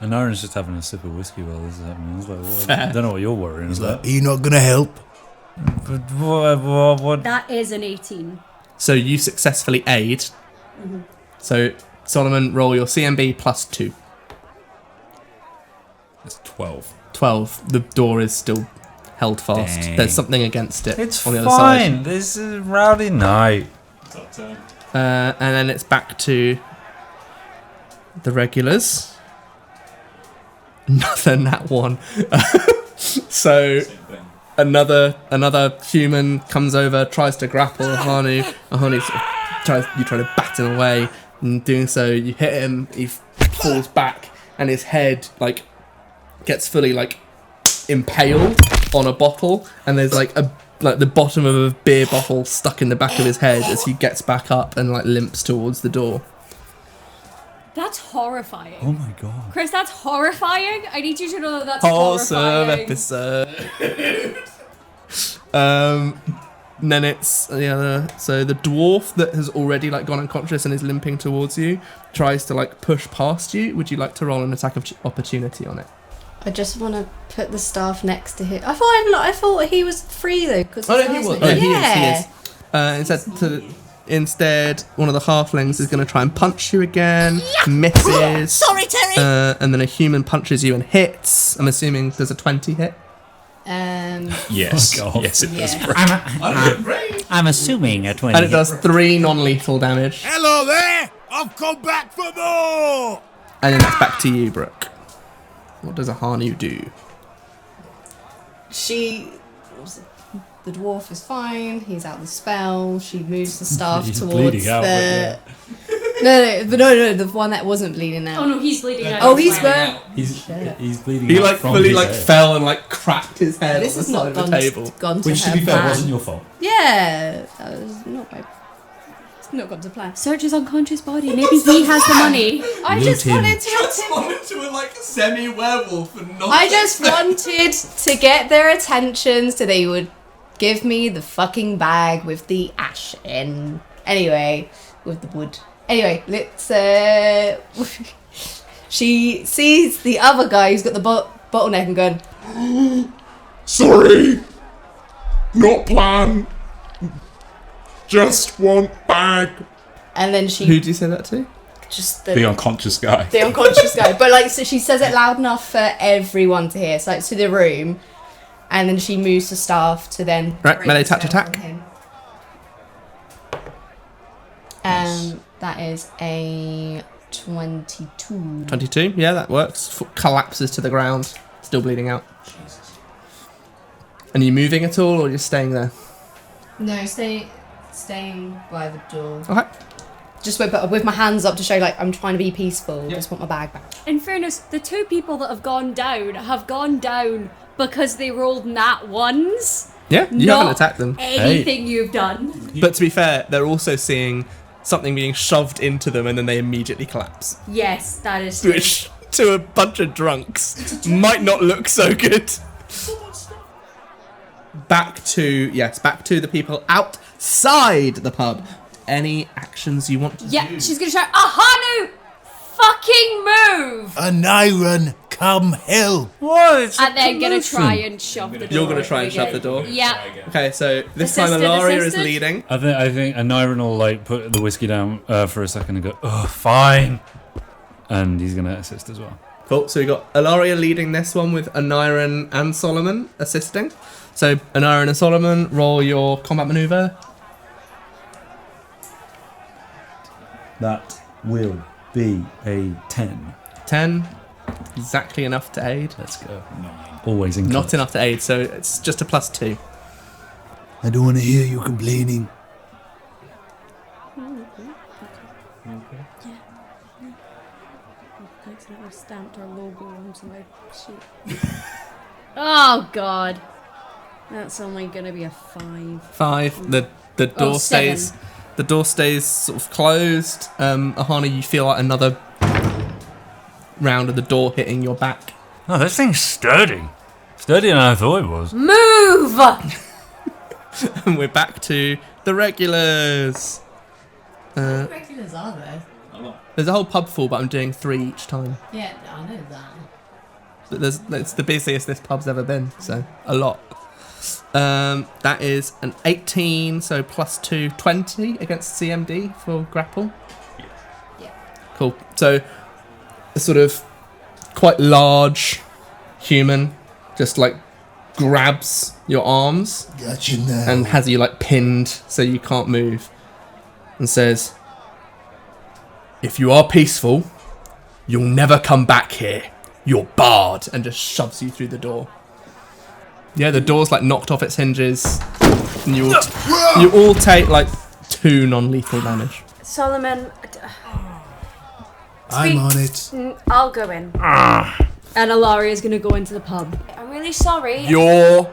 And Aneurin's just having a sip of whiskey while this is happening. It's like, I don't know what you're worrying about. Are you not gonna help? But what? That is an 18. So you successfully aid. Mm-hmm. So Solomon, roll your CMB plus 2. That's 12. 12. The door is still held fast. Dang. There's something against it. It's on the fine. other side. This is a rowdy night. And then it's back to the regulars. Another nat 1. So another human comes over, tries to grapple Ahanu. Ahanu you try to bat him away. In doing so, you hit him. He falls back, and his head gets fully impaled on a bottle. And there's the bottom of a beer bottle stuck in the back of his head as he gets back up and limps towards the door. That's horrifying. Oh my god. Chris, that's horrifying. I need you to know that that's Awesome horrifying. episode. And then it's the other. So the dwarf that has already gone unconscious and is limping towards you tries to push past you. Would you like to roll an attack of opportunity on it? I just want to put the staff next to him. I thought he was free though. Cause Oh no, he was. Oh, yeah. He is. Instead, one of the halflings is going to try and punch you again. Misses. Sorry, Terry. And then a human punches you and hits. I'm assuming there's a 20 hit. Yes. Oh, God. Yes, it does. I'm assuming a 20. And it does 3 non-lethal damage. Hello there. I've come back for more. And then that's back to you, Brooke. What does Ahanu do? The dwarf is fine. He's out the spell. She moves the staff He's towards bleeding out, the. No, the one that wasn't bleeding out. Oh no, he's bleeding out. Oh, he's burnt. He's bleeding He out from fully his head. fell and cracked his head This on the has side not of the table. gone to Which, to her be fair, plan. wasn't your fault. Yeah, that was not my. It's not gone to plan. Search his unconscious body. Maybe he has the money. I just him. wanted to. Transform into a semi-werewolf and not. I just wanted to get their attention so they would give me the fucking bag with the ash in. Anyway, with the wood. Anyway, let's. She sees the other guy who's got the bottleneck and going, Sorry. Not plan. Just want bag. and then she Who do you say that to? just The unconscious guy. the unconscious guy. But like, so she says it loud enough for everyone to hear. So like to the room, and then she moves the staff to then Right, break melee the touch spell attack. from him. That is a 22. 22. Yeah, that works. Collapses to the ground, still bleeding out. And are you moving at all, or just staying there? No, staying by the door. Okay. Just with my hands up to show like I'm trying to be peaceful. Just want my bag back. In fairness, the two people that have gone down because they rolled nat ones. Yeah, you Not haven't attacked them. Anything you've done. But to be fair, they're also seeing something being shoved into them, and then they immediately collapse. Yes, that is true. Which, to a bunch of drunks, might not look so good. Back to the people outside the pub. Any actions you want to Yeah, do? she's gonna shout, Ahanu! Fucking move! Aneurin, come help. What? And then gonna try and shove the door. You're going to try and again. shove the door? Yeah. Okay, so this time Assisted, Alaria is assisted? leading. I think Aneurin will like put the whiskey down for a second and go, oh, fine. And he's going to assist as well. Cool, so we got Alaria leading this one with Aneurin and Solomon assisting. So Aneurin and Solomon, roll your combat maneuver. That will be a 10. 10, exactly enough to aid. Let's go. 9. Always in Not enough to aid, so it's just a +2. I don't want to hear you complaining. Accidentally stamped our logo onto my sheet. Oh god. That's only gonna be a 5. 5. The door seven. stays. The door stays sort of closed. Ahanu, you feel like another round of the door hitting your back. Oh, this thing's sturdy. Sturdier than I thought it was. Move! And we're back to the regulars. How many regulars are there? There's a whole pub full, but I'm doing 3 each time. Yeah, I know that. But it's the busiest this pub's ever been, so a lot. That is an 18, so +2, 20 against CMD for grapple. Yeah. Cool. So a sort of quite large human just like grabs your arms Gotcha now. and has you like pinned so you can't move and says, "If you are peaceful, you'll never come back here. You're barred," and just shoves you through the door. Yeah, the door's like knocked off its hinges, and you all take like 2 non-lethal damage. Solomon, I'm on it. I'll go in. And Alaria's gonna go into the pub. I'm really sorry. You're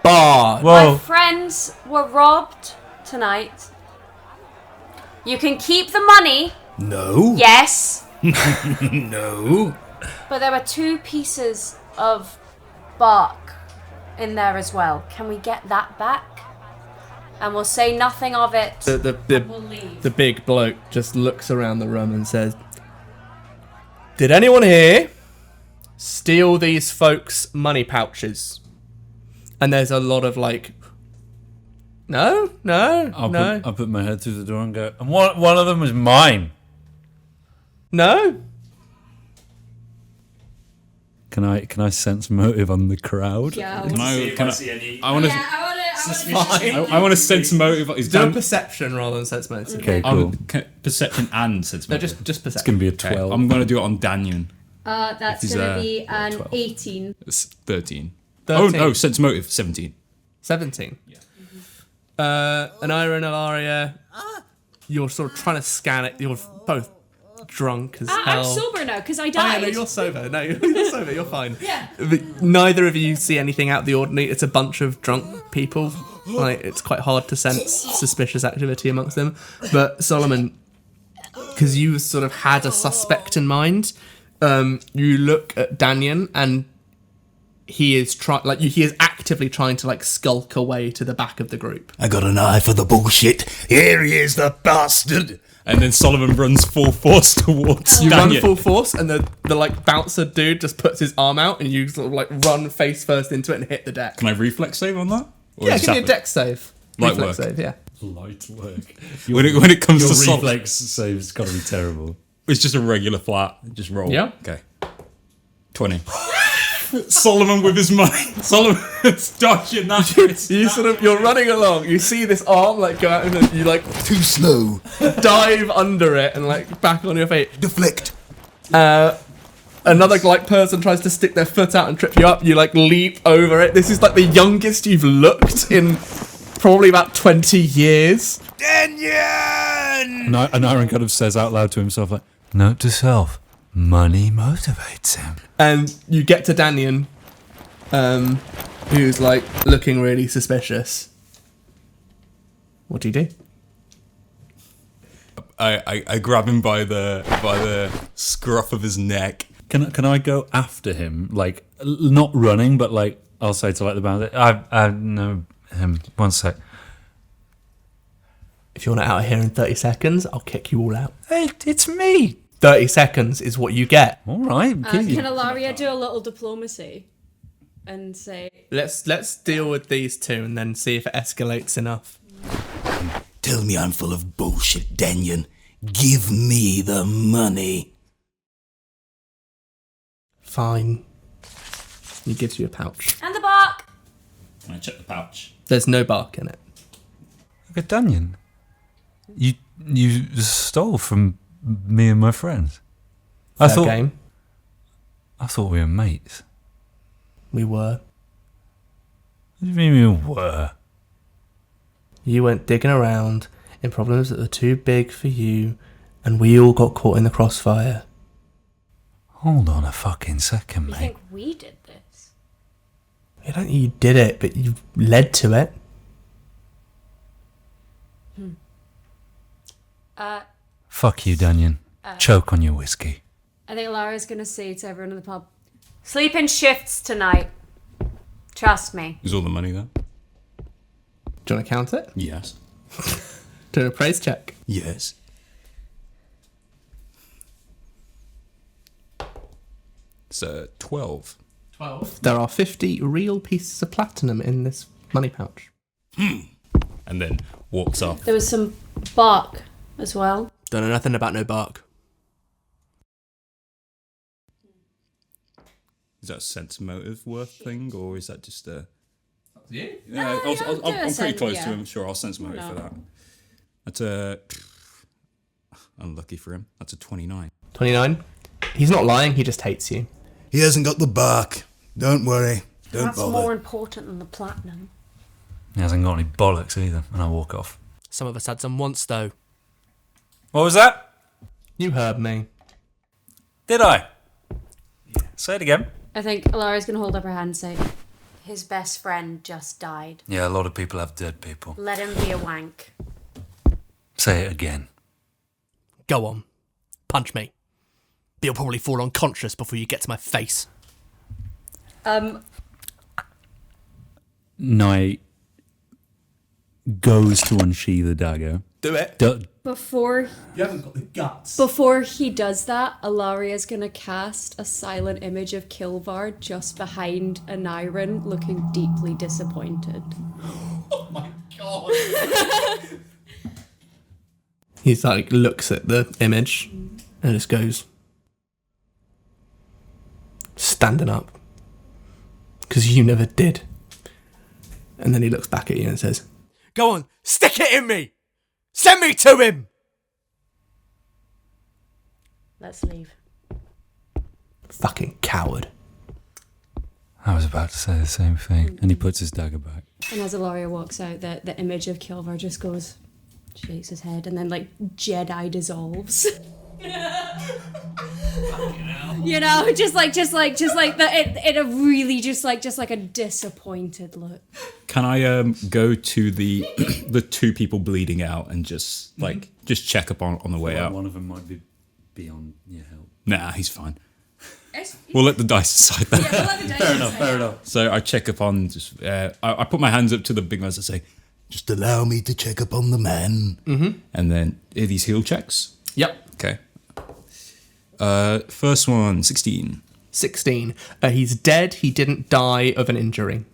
barred. My friends were robbed tonight. You can keep the money. No. Yes. No. But there were 2 pieces of bark in there as well. Can we get that back? And we'll say nothing of it. The We'll leave. the big bloke just looks around the room and says, "Did anyone here steal these folks' money pouches?" And there's a lot of like, no. I'll put my head through the door and go, and one of them was mine. No. Can I sense motive on the crowd? Yeah. I want to sense motive. Is Do a Dan, perception rather than sense motive. Okay, cool. perception and sense No, motive. just perception. It's gonna be a Okay, 12. I'm going to do it on Daniel. That's Is, gonna be an 12. 18. It's 13. 13. Oh, no, sense motive, 17. 17. Aneurin and Alaria, you're sort of trying to scan it. You're both drunk as hell. I'm sober now because I Oh, yeah, died. no, you're sober. No, you're sober. You're fine. Yeah. But neither of you see anything out of the ordinary. It's a bunch of drunk people. Like, it's quite hard to sense suspicious activity amongst them. But Solomon, because you sort of had a suspect in mind, you look at Danyan and he is actively trying to like skulk away to the back of the group. I got an eye for the bullshit. Here he is, the bastard. And then Solomon runs full force towards You Daniel. run full force, and the like bouncer dude just puts his arm out, and you sort of like run face first into it and hit the deck. Can I reflex save on that? Or Yeah, is it give me a happen? dex save. Light Reflex work. save, yeah. Light work. When it comes Your to Solomon, reflex save's got to be terrible. it's just a regular flat. Just roll. Yeah. Okay. 20. Solomon with his money. Solomon's dodging that. You're running along. You see this arm like go out, and then you like Too slow. dive under it and like back on your feet. Deflect. Another like person tries to stick their foot out and trip you up. You like leap over it. This is like the youngest you've looked in probably about 20 years. Daniel! And Aneurin kind of says out loud to himself, like, note to self, money motivates him. And you get to Daniel, who's like looking really suspicious. What do you do? I grab him by the scruff of his neck. Can I go after him? Like, not running, but like, I'll say to like the bouncer, I know him. 1 sec. If you're not out of here in 30 seconds, I'll kick you all out. Hey, it's me. 30 seconds is what you get. All right. Can Alaria do a little diplomacy and say, Let's deal with these two and then see if it escalates enough. Tell me I'm full of bullshit, Daniel. Give me the money. Fine. He gives you a pouch. and the bark? I check the pouch. There's no bark in it. Look at Daniel. You stole from me and my friends. Fair game. I thought we were mates. We were. What do you mean we were? You went digging around in problems that were too big for you, and we all got caught in the crossfire. Hold on a fucking second, You mate. think we did this? I don't think you did it, but you led to it. Fuck you, Daniel. Choke on your whiskey. I think Alaria's going to say to everyone in the pub, sleep in shifts tonight. Trust me. Is all the money there? Do you want to count it? Yes. Do an appraise check. Yes. So 12. 12. There are 50 real pieces of platinum in this money pouch. And then walks off. There was some bark as well. Don't know nothing about no bark. Is that a sense motive worth thing, or is that just a... Yeah. Yeah, No, I'm do a pretty sense, close yeah. to him. Sure, I'll sense motive No. for that. That's a... Unlucky for him. That's a 29. 29. He's not lying, he just hates you. He hasn't got the bark. Don't worry. Don't That's bother. more important than the platinum. He hasn't got any bollocks either, and I walk off. Some of us had some once, though. What was that? You heard me. Did I? Say it again. I think Alaria's going to hold up her hand and say, his best friend just died. Yeah, a lot of people have dead people. Let him be a wank. Say it again. Go on. Punch me. But you'll probably fall unconscious before you get to my face. Knight goes to unsheathe the dagger. Do it. Before You haven't got the guts. he does that, Alaria's going to cast a silent image of Kilvar just behind Aneurin, looking deeply disappointed. Oh my god. He's like, looks at the image and just goes, standing up. Because you never did. And then he looks back at you and says, go on, stick it in me! Send me to him! Let's leave. Fucking coward. I was about to say the same thing. And he puts his dagger back. And as Alaria walks out, the image of Kilvar just goes, shakes his head, and then like Jedi dissolves. You know, just like it a really just like a disappointed look. Can I go to the the two people bleeding out and just just check up on the way out? One of them might be beyond your help. Nah, he's fine. We'll let the dice decide that. Yeah, we'll let the dice Fair enough. So I check upon, I put my hands up to the big man and say, Just allow me to check up on the man. and then are these heal checks? Yep. Okay. First one, 16. 16. He's dead. He didn't die of an injury.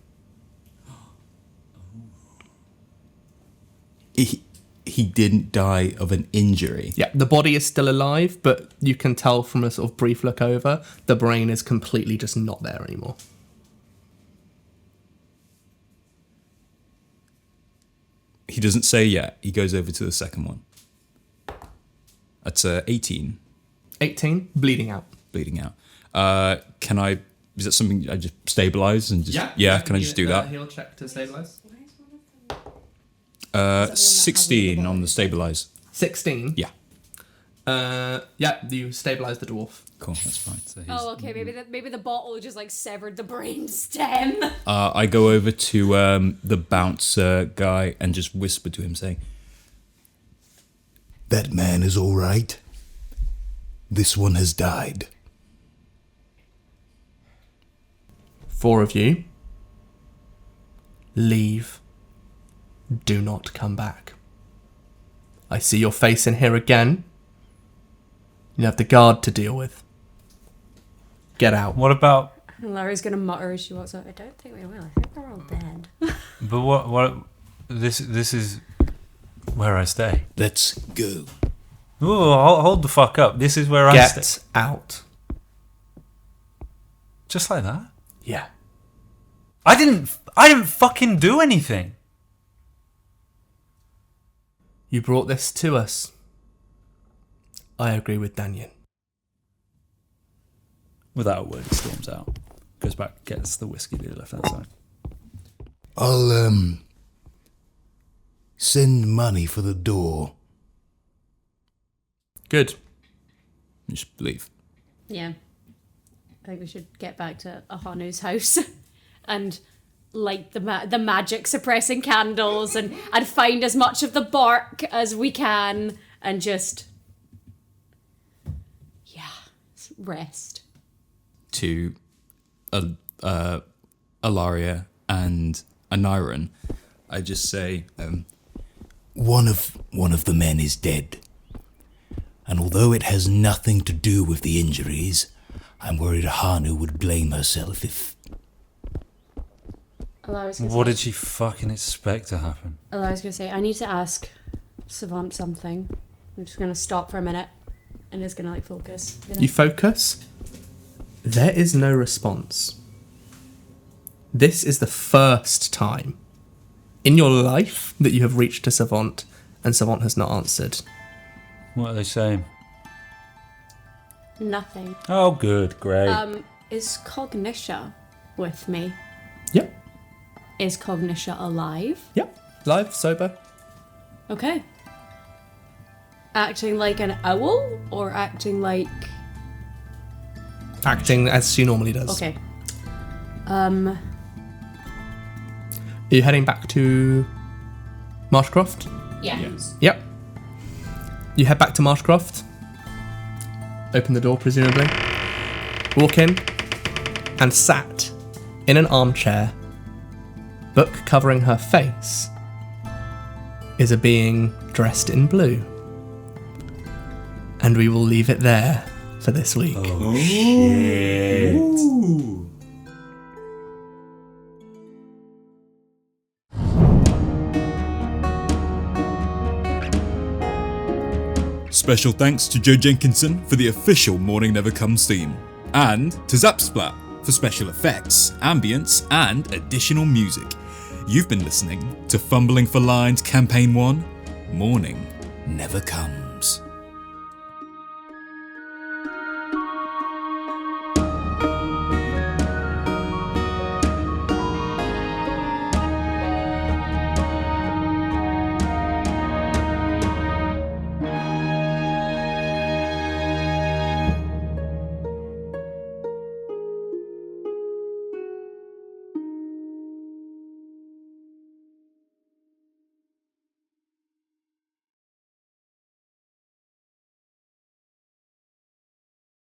He didn't die of an injury. Yeah, the body is still alive, but you can tell from a sort of brief look over, the brain is completely just not there anymore. He doesn't say yet. He goes over to the second one. That's 18. 18, bleeding out. Bleeding out. Can I? Is that something I just stabilize and just? Yeah. Can I just do that? Heal check to stabilize. 16 on the stabilize. 16. Yeah. Yeah, you stabilize the dwarf. Cool. That's fine. So Oh, okay. Maybe the bottle just like severed the brain stem. I go over to the bouncer guy and just whisper to him, saying, That man is all right. This one has died. 4 of you leave. Do not come back. I see your face in here again. You have the guard to deal with. Get out. What about? Larry's gonna mutter as she walks out. I don't think we will. I think we're all dead. But what? This is where I stay. Let's go. Ooh, hold the fuck up. This is where I Get stay. out. Just like that. Yeah. I didn't fucking do anything. You brought this to us. I agree with Daniel. Without a word, he storms out. Goes back, gets the whiskey to the left-hand side. I'll, send money for the door. Good. just leave. Yeah. I think we should get back to Ahanu's house and light the magic suppressing candles and find as much of the bark as we can and just rest. To Alaria and Aneurin, I just say, One of the men is dead. And although it has nothing to do with the injuries, I'm worried Ahanu would blame herself if... What did she fucking expect to happen? Alaria's gonna say, I need to ask Savant something. I'm just gonna stop for a minute and just gonna focus. You focus. There is no response. This is the first time in your life that you have reached a Savant and Savant has not answered. What are they saying? Nothing. Oh, good, great. Is Cognitia with me? Yep. Is Cognitia alive? Yep. Live, sober. Okay. Acting like an owl or acting like... Acting as she normally does. Okay. Are you heading back to Marshcroft? Yeah. yes. Yep. You head back to Marshcroft. Open the door, presumably. Walk in. And sat in an armchair, book covering her face, is a being dressed in blue. And we will leave it there for this week. Oh, shit. Special thanks to Joe Jenkinson for the official Mourning Never Comes theme, and to Zapsplat for special effects, ambience, and additional music. You've been listening to Fumbling for Lines Campaign 1, Mourning Never Comes.